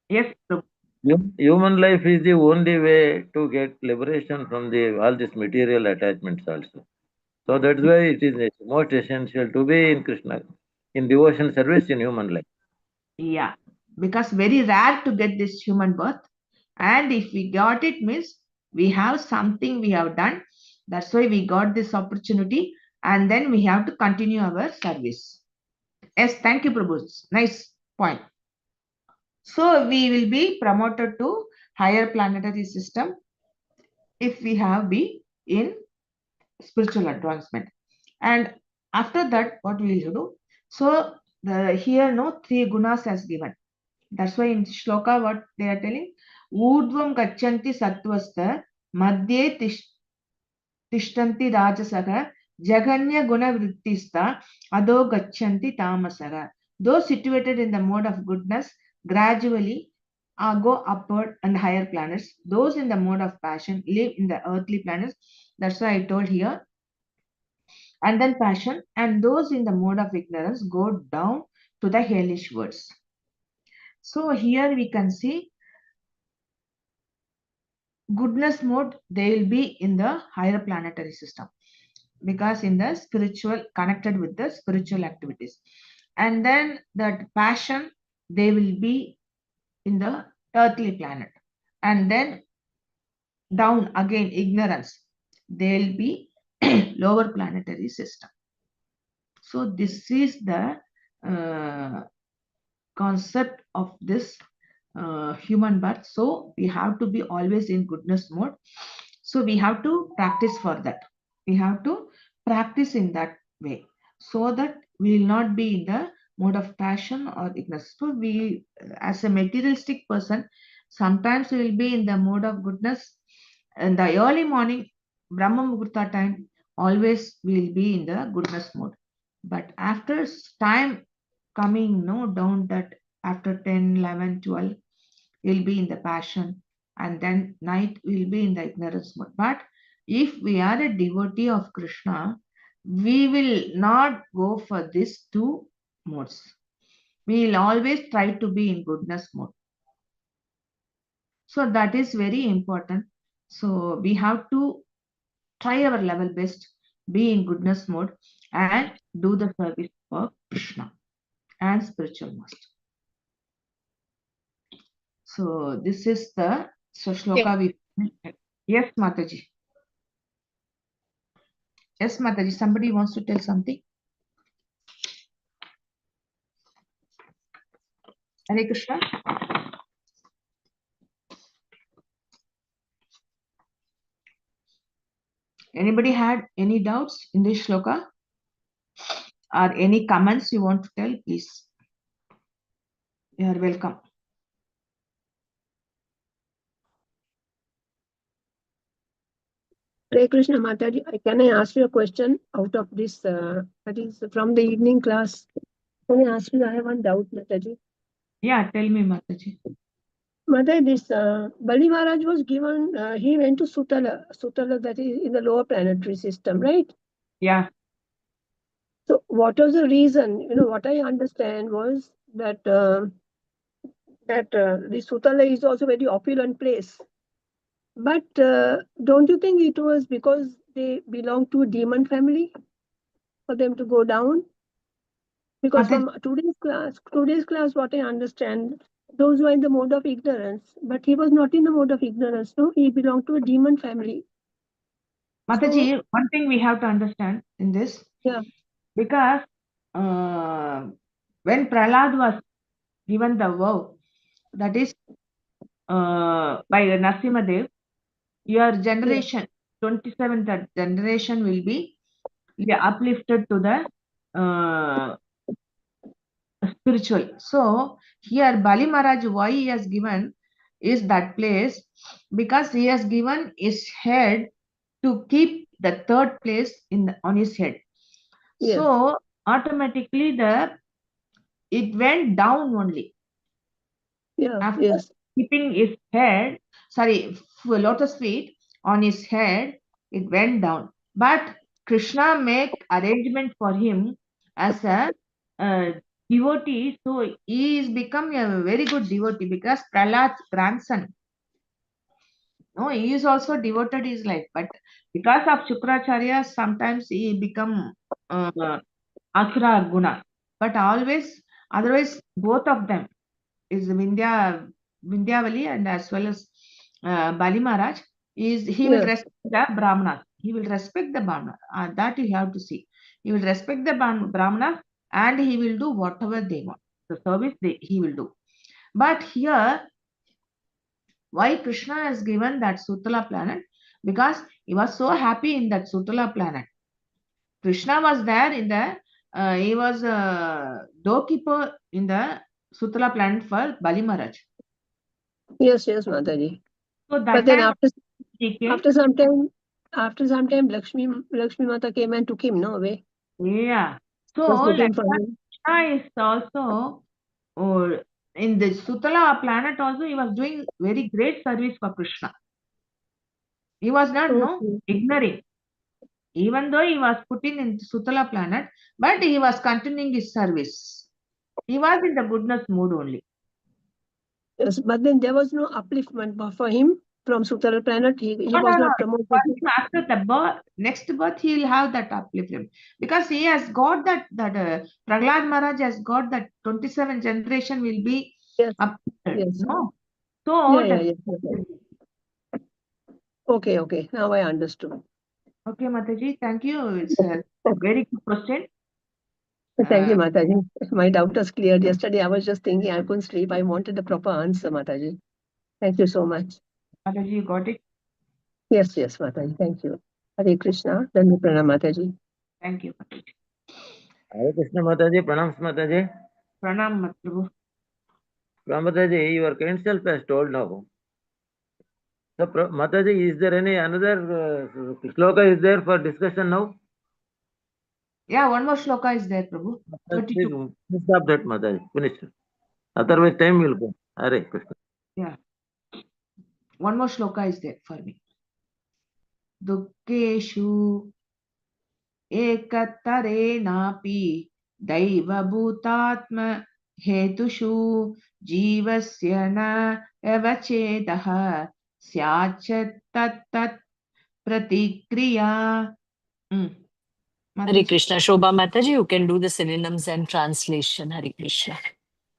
Yes, Prabhu. Human life is the only way to get liberation from all these material attachments also. So that's why it is most essential to be in Krishna, in devotion service in human life. Yeah, because very rare to get this human birth. And if we got it means We have something we have done. That's why we got this opportunity, and then we have to continue our service. Yes, thank you, Prabhu. Nice point. So we will be promoted to higher planetary system if we have been in spiritual advancement. And after that, what we will do? So here no 3 gunas has given. That's why in shloka what they are telling, urdvam gachanti sattvasta madhye tishtanti rajasaga jaganya guna vrittista ado gachanti tamasaga. Those situated in the mode of goodness gradually go upward and higher planets. Those in the mode of passion live in the earthly planets. That's why I told here. And then passion, and those in the mode of ignorance go down to the hellish worlds. So here we can see goodness mode, they will be in the higher planetary system because in the spiritual, connected with the spiritual activities. And then that passion, they will be in the earthly planet. And then down again, ignorance, they'll be lower planetary system. So this is the concept of this human birth. So we have to be always in goodness mode. So we have to practice for that. We have to practice in that way so that we will not be in the mode of passion or ignorance. So we, as a materialistic person, sometimes we will be in the mode of goodness. In the early morning, Brahma Muhurta time, always we will be in the goodness mode. But after time coming no down that after 10, 11, 12, we'll be in the passion, and then night we'll be in the ignorance mode. But if we are a devotee of Krishna, we will not go for these 2 modes. We will always try to be in goodness mode. So that is very important. So we have to try our level best, be in goodness mode, and do the service for Krishna and spiritual master. So this is the shloka we. Yes, Mataji. Yes, Mataji. Somebody wants to tell something. Hare Krishna. Anybody had any doubts in this shloka or any comments you want to tell? Please. You are welcome. Hare Krishna Mataji, can I ask you a question out of this? That is from the evening class. Can I ask you? I have one doubt, Mataji. Yeah, tell me, Mataji. Mataji, this Bali Maharaj was given. He went to Sutala. Sutala, that is in the lower planetary system, right? Yeah. So, what was the reason? You know, what I understand was that the Sutala is also a very opulent place. But don't you think it was because they belong to a demon family for them to go down? Because Mataji, from today's class, what I understand, those were in the mode of ignorance, but he was not in the mode of ignorance. No, he belonged to a demon family. Mataji, So, one thing we have to understand in this, yeah, because when Prahlad was given the vow, that is by Narasimhadev, your generation, 27th generation will be uplifted to the spiritual. So here Bali Maharaj, why he has given is that place, because he has given his head to keep the 3rd place on his head. yes, So automatically it went down only. yeah, After yes, keeping his head, lotus feet on his head, it went down. But Krishna make arrangement for him as a devotee, so he is become a very good devotee because Prahlad's grandson. No, he is also devoted his life, but because of Shukracharya, sometimes he become Asura or Guna. But always, otherwise, both of them is Vindyavali and as well as Bali Maharaj. he will respect the Brahmanas. He will respect the Brahmana. That you have to see. He will respect the Brahmanas and he will do whatever they want. The service he will do. But here, why Krishna has given that Sutala planet? Because he was so happy in that Sutala planet. Krishna was there in the, he was a doorkeeper in the Sutala planet for Bali Maharaj. Yes, Mataji. So that But then time he came. after some time, Lakshmi Mata came and took him, no, away. Yeah. Was So looking like for that, him. Krishna is also, or in the Sutala planet also, he was doing very great service for Krishna. He was not ignorant. Even though he was putting in Sutala planet, but he was continuing his service. He was in the goodness mood only. Yes, but then there was no upliftment for him from Sutara planet. He No, was no, no. not promoted. After the next birth, he will have that upliftment because he has got that Prahlad Maharaj has got that 27 generation will be uplifted. Yes. No, so Yes. Okay. Now I understood. Okay, Mataji, thank you. It's a very good question. Thank you, Mataji. My doubt was cleared. Yesterday, I was just thinking I couldn't sleep. I wanted the proper answer, Mataji. Thank you so much. Mataji, you got it? Yes, Mataji. Thank you. Hare Krishna. Dhandu Pranam, Mataji. Thank you, Mataji. Hare Krishna Mataji, Pranams Mataji. Pranam, Mataji. Mataji, your kind self has told now. So, Mataji, is there any another shloka is there for discussion now? Yeah, one more shloka is there, Prabhu. 32. Please stop that, Mataji. Finish. Otherwise, time will go. Hare Krishna. Yeah. One more shloka is there for me. Dukkeshu ekatarenapi daivabhutatma hetushu jivasya na avachedaha syachat tat pratikriya. Hare Krishna. Shobha Mataji, you can do the synonyms and translation. Hare Krishna.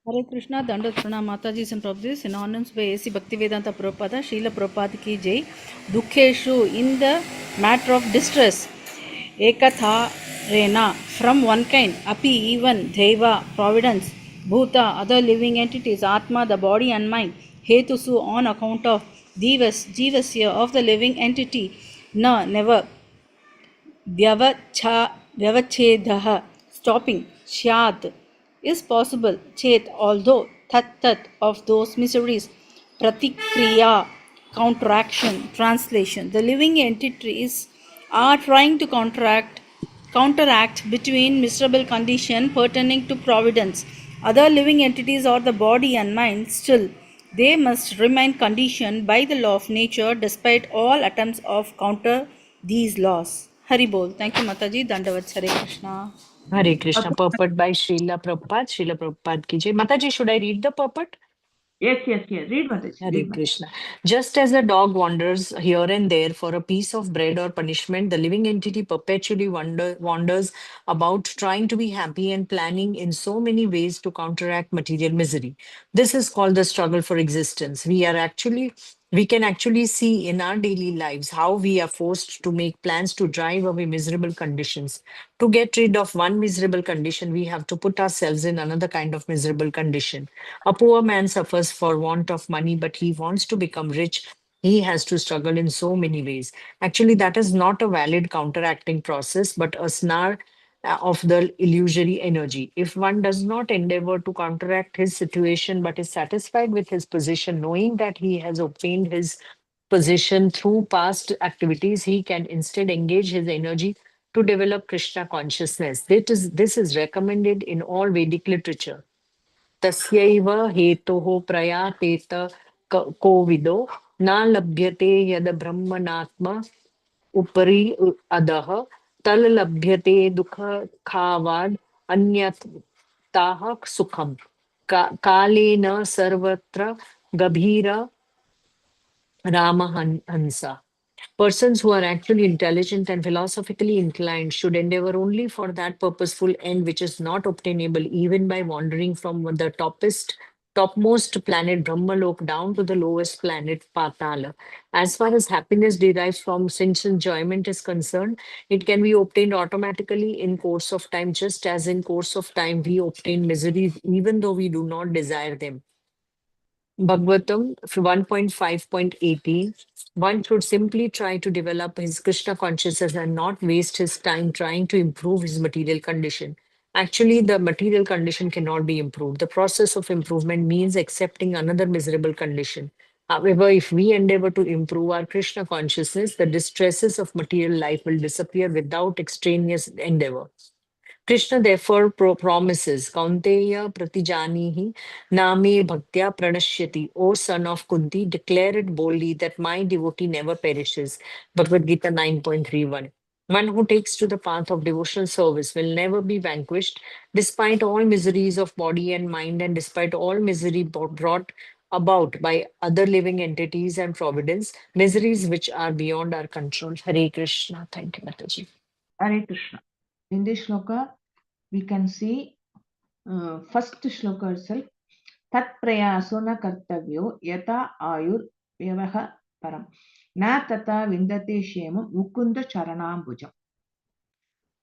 Hare Krishna, Dandat Pranam Mataji and Prabhuji, synonyms by A.C. Bhaktivedanta Prabhupada, Srila Prabhupada ki jai. Dukheshu, in the matter of distress. Ekatha Rena, from one kind. Api, even. Deva, providence. Bhuta, other living entities. Atma, the body and mind. Hetusu, on account of. Jivasya, of the living entity. Na, never. Vyavachedah, stopping. Shyat, is possible. Chet, although. Tat, of those miseries. Pratikriya, counteraction. Translation, the living entities are trying to counteract between miserable condition pertaining to providence. Other living entities are the body and mind. Still, they must remain conditioned by the law of nature despite all attempts of counter these laws. Hari Bol. Thank you, Mataji. Dandavat. Hare Krishna. Hare Krishna. Purport by Srila Prabhupada. Srila Prabhupada ki jai. Mataji, should I read the purport? Yes. Read Mataji. Hare Krishna. Just as a dog wanders here and there for a piece of bread or punishment, the living entity perpetually wanders about trying to be happy and planning in so many ways to counteract material misery. This is called the struggle for existence. We can actually see in our daily lives how we are forced to make plans to drive away miserable conditions. To get rid of one miserable condition, we have to put ourselves in another kind of miserable condition. A poor man suffers for want of money, but he wants to become rich. He has to struggle in so many ways. Actually, that is not a valid counteracting process, but a snare of the illusory energy. If one does not endeavor to counteract his situation, but is satisfied with his position, knowing that he has obtained his position through past activities, he can instead engage his energy to develop Krishna consciousness. This is recommended in all Vedic literature. तस्यैव हेतोः प्रयातेत कोविदो न लभ्यते यद ब्रह्मणात्म उपरि अधः तल्लभ्यते दुःखावाद अन्यताः सुखम कालेन सर्वत्र गभीर रामहंसा. Persons who are actually intelligent and philosophically inclined should endeavor only for that purposeful end which is not obtainable even by wandering from the topmost topmost planet Brahmalok down to the lowest planet Patala. As far as happiness derives from sense enjoyment is concerned, it can be obtained automatically in course of time, just as in course of time we obtain miseries even though we do not desire them. Bhagavatam 1.5.18, one should simply try to develop his Krishna consciousness and not waste his time trying to improve his material condition. Actually, the material condition cannot be improved. The process of improvement means accepting another miserable condition. However, if we endeavor to improve our Krishna consciousness, the distresses of material life will disappear without extraneous endeavor. Krishna therefore promises, Kaunteya pratijanihi name bhaktya pranashyati. O son of Kunti, declare it boldly that my devotee never perishes. Bhagavad Gita 9.31. One who takes to the path of devotional service will never be vanquished, despite all miseries of body and mind, and despite all misery brought about by other living entities and providence, miseries which are beyond our control. Hare Krishna. Thank you, Mataji. Hare Krishna. In this shloka, we can see first shloka itself. Tat prayaso na kartavyo yata ayur vyavaha param. Na tata vindate shema mukunda charanambujam.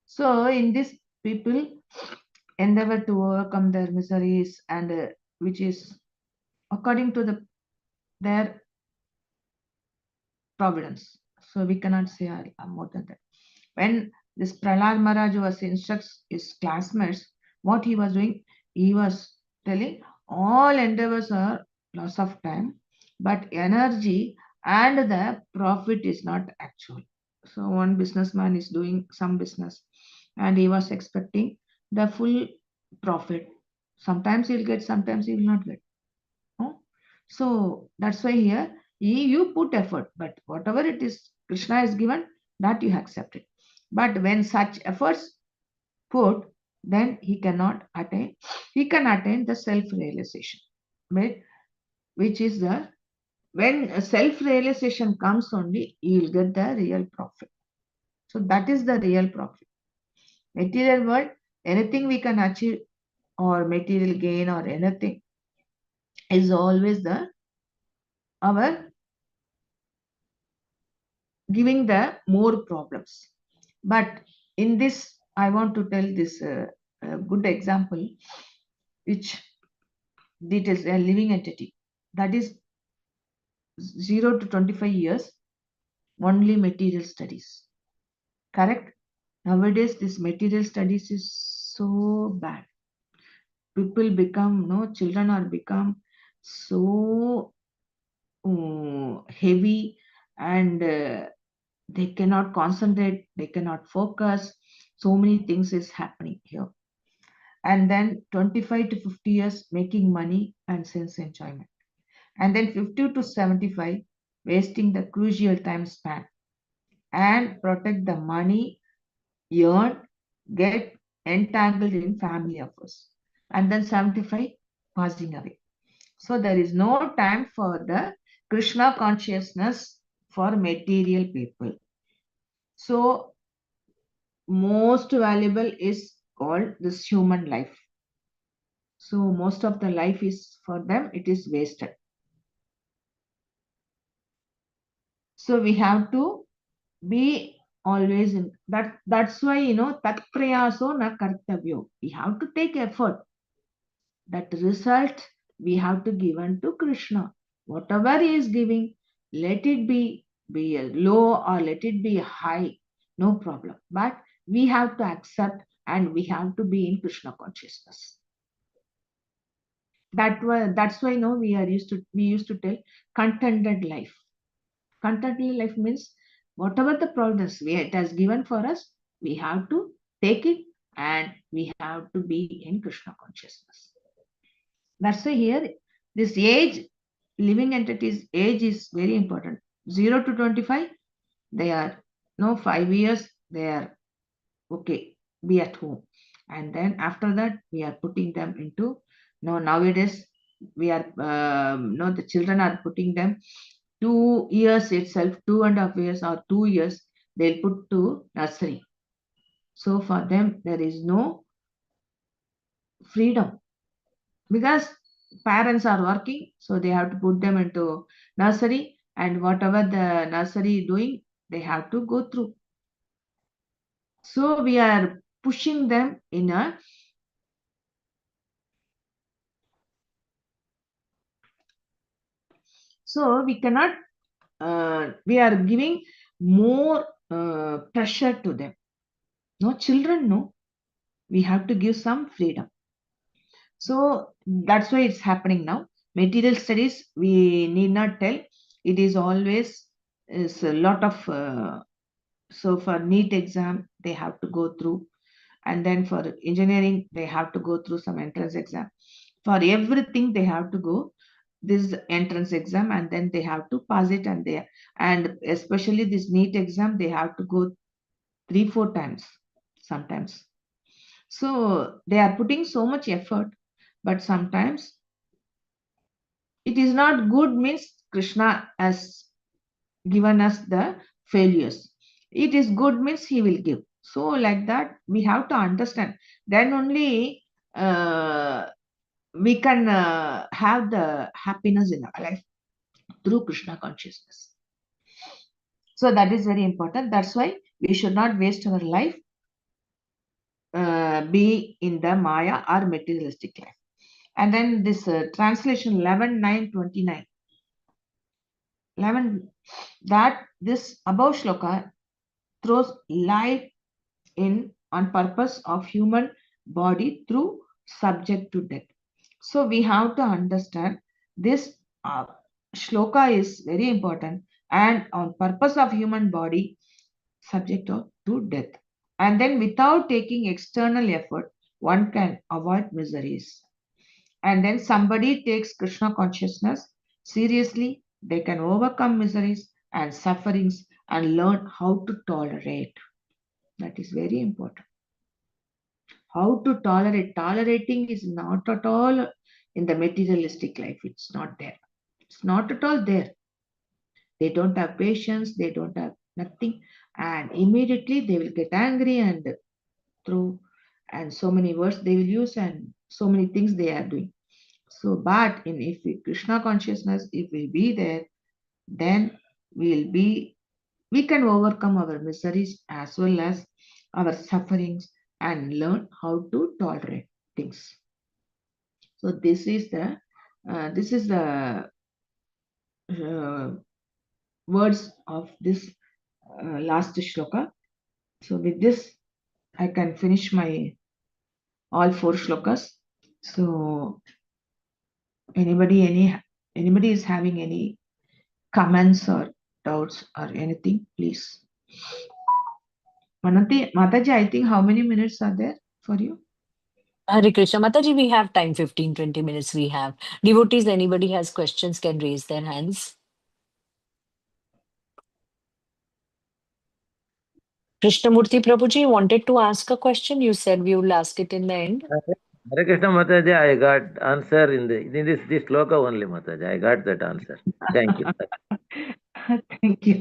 So in this, people endeavor to overcome their miseries, and which is according to their providence. So we cannot say more than that. When this Prahlad Maharaj was instructs his classmates, what he was doing, he was telling all endeavors are loss of time, but energy and the profit is not actual. So one businessman is doing some business and he was expecting the full profit. Sometimes he'll get, sometimes he will not get. No? So that's why here you put effort, but whatever it is Krishna is given, that you accept it. But when such efforts put, then he cannot attain. He can attain the self-realization, which is the when self-realization comes only, he will get the real profit. So that is the real profit. Material world, anything we can achieve or material gain or anything is always our giving the more problems. But in this, I want to tell this good example, which details a living entity that is 0 to 25 years, only material studies. Correct? Nowadays, this material studies is so bad. People become, children are become so heavy, and they cannot concentrate, they cannot focus. So many things is happening here. And then 25 to 50 years making money and sense enjoyment. And then 50 to 75 wasting the crucial time span and protect the money earned, get entangled in family affairs. And then 75 passing away. So there is no time for the Krishna consciousness for material people. So most valuable is called this human life. So most of the life is for them, it is wasted. So we have to be always in that. That's why, tat prayaso na kartavyo. We have to take effort. That result we have to give unto Krishna. Whatever he is giving, let it be a low or let it be a high, no problem. But we have to accept and we have to be in Krishna consciousness. That's why we used to tell contented life. Contented life means whatever the problems it has given for us, we have to take it and we have to be in Krishna consciousness. That's why here this age, living entities age is very important. 0 to 25, they are 5 years, they are okay, be at home. And then after that, we are putting them into, nowadays we are, the children are putting them 2 years itself, 2.5 years or 2 years, they'll put to nursery. So for them, there is no freedom because parents are working, so they have to put them into nursery, and whatever the nursery doing, they have to go through. So we are pushing them in a so we cannot we are giving more pressure to them. No, children, no, we have to give some freedom. So that's why it's happening now. Material studies, we need not tell. It is always is a lot of so for NEET exam they have to go through, and then for engineering they have to go through some entrance exam. For everything they have to go this entrance exam, and then they have to pass it, and especially this NEET exam they have to go 3-4 times sometimes. So they are putting so much effort, but sometimes it is not good means Krishna has given us the failures. It is good means he will give. So like that we have to understand. Then only we can have the happiness in our life through Krishna consciousness. So that is very important. That's why we should not waste our life be in the Maya or materialistic life. And then this translation 11:9-29. 11 that this above shloka throws light in on purpose of human body through subject to death. So we have to understand this shloka is very important, and on purpose of human body subject to death. And then without taking external effort, one can avoid miseries. And then somebody takes Krishna consciousness seriously, they can overcome miseries and sufferings and learn how to tolerate. That is very important. How to tolerate. Tolerating is not at all in the materialistic life. It's not there. It's not at all there. They don't have patience, they don't have nothing, and immediately they will get angry and throw, and so many words they will use, and so many things they are doing. So, but in if Krishna consciousness, if we be there, then we can overcome our miseries as well as our sufferings and learn how to tolerate things. So this is the words of this last shloka. So with this, I can finish my all 4 shlokas. So anybody is having any comments or doubts or anything, please. Mataji, I think how many minutes are there for you? Hare Krishna. Mataji, we have time, 15-20 minutes we have. Devotees, anybody has questions can raise their hands. Krishnamurti Prabhuji wanted to ask a question. You said we will ask it in the end. Hare Krishna Mataji, I got answer in this sloka only, Mataji. I got that answer. Thank you. Thank you.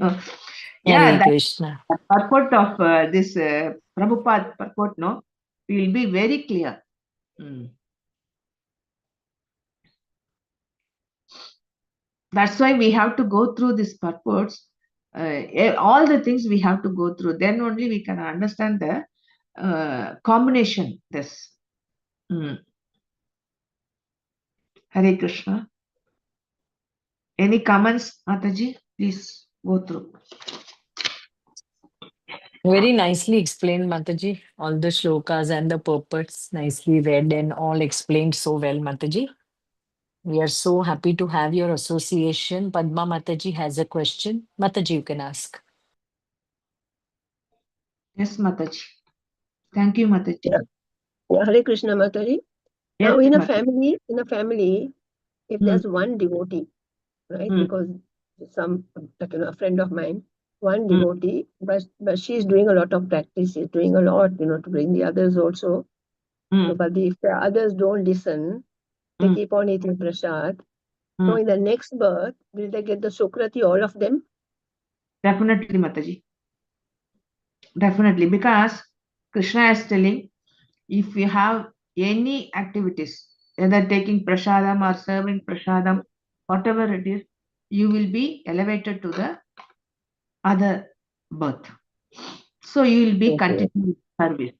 Yeah, Hare that Krishna. purport of this Prabhupada purport, no, will be very clear. That's why we have to go through these purports. All the things we have to go through. Then only we can understand the combination. This. Hare Krishna. Any comments, Mataji? Please go through. Very nicely explained, Mataji. All the shlokas and the purports nicely read and all explained so well, Mataji. We are so happy to have your association. Padma Mataji has a question. Mataji, you can ask. Yes, Mataji. Thank you, Mataji. Yeah, Hare Krishna Mataji. Yes, Now in a Mataji. family, if there's one devotee, right? Because a friend of mine, one devotee, but she's doing a lot of practice, she's doing a lot, to bring the others also. But if the others don't listen, they keep on eating prasad. So in the next birth, will they get the Sukrati, all of them? Definitely, Mataji. Definitely, because Krishna is telling, if you have any activities, either taking prasadam or serving prasadam, whatever it is, you will be elevated to the other birth. So you will be Okay. continuing service.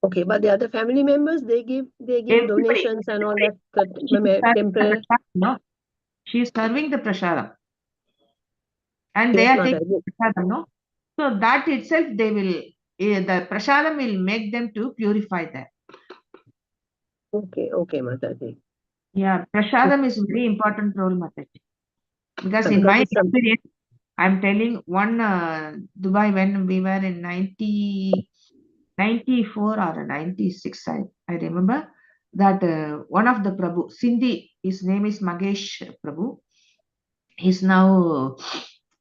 Okay, but the other family members, they give Everybody, donations and all that she is serving the temple. prasadam, no? She is serving the prasadam. And they Yes, are taking Mataji. prasadam, no? So that itself, they will, the prasadam will make them to purify that. Okay, okay, Mataji. Yeah, prasadam is very important role, Mataji. Because in Because my it's some experience, I'm telling one Dubai when we were in 94 or 96, I remember that one of the Prabhu, Sindhi, his name is Magesh Prabhu. He's now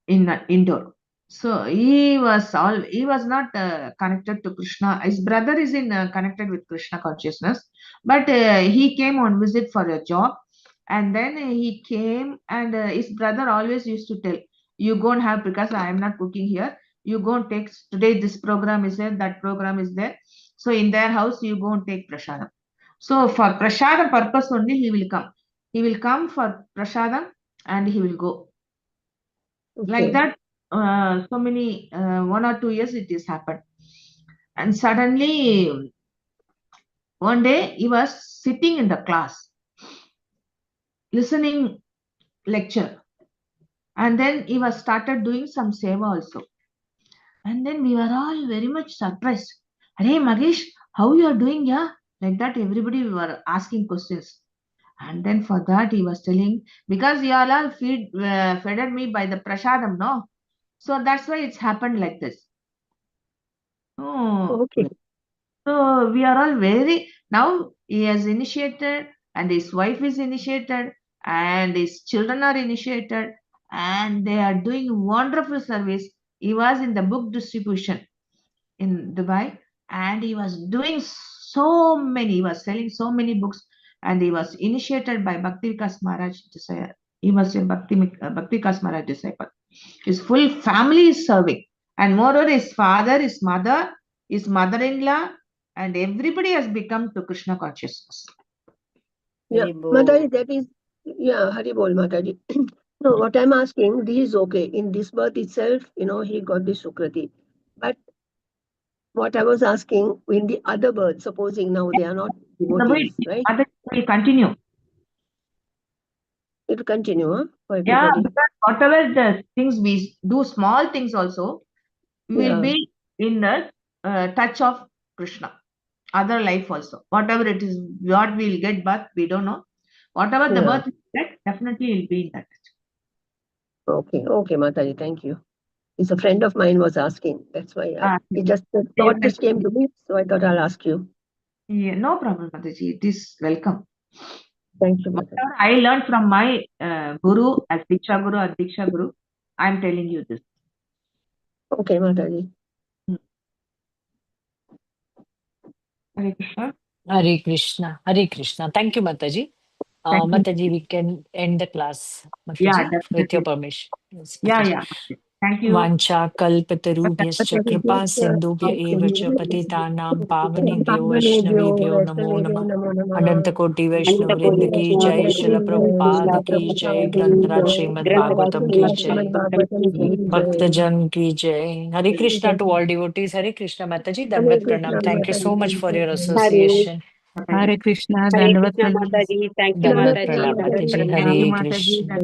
in Indore. So he was not connected to Krishna. His brother is connected with Krishna consciousness, but he came on visit for a job, and then he came, and his brother always used to tell, "You go and have, because I am not cooking here. You go and take today. This program is there. That program is there. So in their house, you go and take prasadam." So for prasadam purpose only, he will come. He will come for prasadam, and he will go. Like okay. that, so many 1 or 2 years it has happened. And suddenly one day he was sitting in the class listening lecture, and then he was started doing some seva also. And then we were all very much surprised. Hey Magesh, how you are doing? Yeah, like that everybody were asking questions. And then for that he was telling, because you all fed me by the prasadam, no? So that's why it's happened like this. Oh, Okay. so we are all very, now he has initiated, and his wife is initiated, and his children are initiated, and they are doing wonderful service. He was in the book distribution in Dubai, and he was doing he was selling so many books, and he was initiated by Bhakti Vikas Maharaj. He was a Bhakti Vikas Maharaj disciple. His full family is serving, and moreover, his father, his mother, his mother-in-law, and everybody has become to Krishna consciousness. Yeah, Mataji, that is, yeah, Hari Bol, Mataji. No, what I'm asking, this is okay. In this birth itself, he got the Sukrati. But what I was asking, in the other birth, supposing now they are not devotees, right? Mother will continue. It will continue, huh, for Yeah, everybody. because whatever the things we do, small things also, we will Yeah. be in the touch of Krishna. Other life also. Whatever it is, what we'll get birth, we don't know. Whatever the Yeah. birth we get, definitely will be in that touch. Okay, okay, Mataji, thank you. It's a friend of mine was asking. That's why the thought just came to me, so I thought I'll ask you. Yeah, no problem, Mataji. It is welcome. Thank you, Mataji. Whatever I learned from my guru, as Diksha Guru or Diksha Guru, I'm telling you this. Okay, Mataji. Hare Krishna. Hare Krishna. Hare Krishna. Thank you, Mataji. Thank you. Mataji, we can end the class, Mataji, Yeah, with your definitely. permission. Yes, Yeah, Mataji. yeah. Thank you. Vancha kalpatarubhyascha kripa sindhubhya eva cha patitanam pavanebhyo vaishnavebhyo namo namah. Ananta Koti Vaishnav Vrinda ki jai, Srila Prabhupada ki jai, Granthra Srimad Bhagavatam ki jai, Bhaktajan ki jai. Hare Krishna to all devotees. Hare Krishna, Mataji. Dandavat Pranam. Thank you so much for your association. Hare Krishna, Hare Dandavat Krishna Pranam. Mataji. Thank you Dandavat Mataji. Pranam, Dandavat Mataji. Pranam. Hare Mataji. Krishna.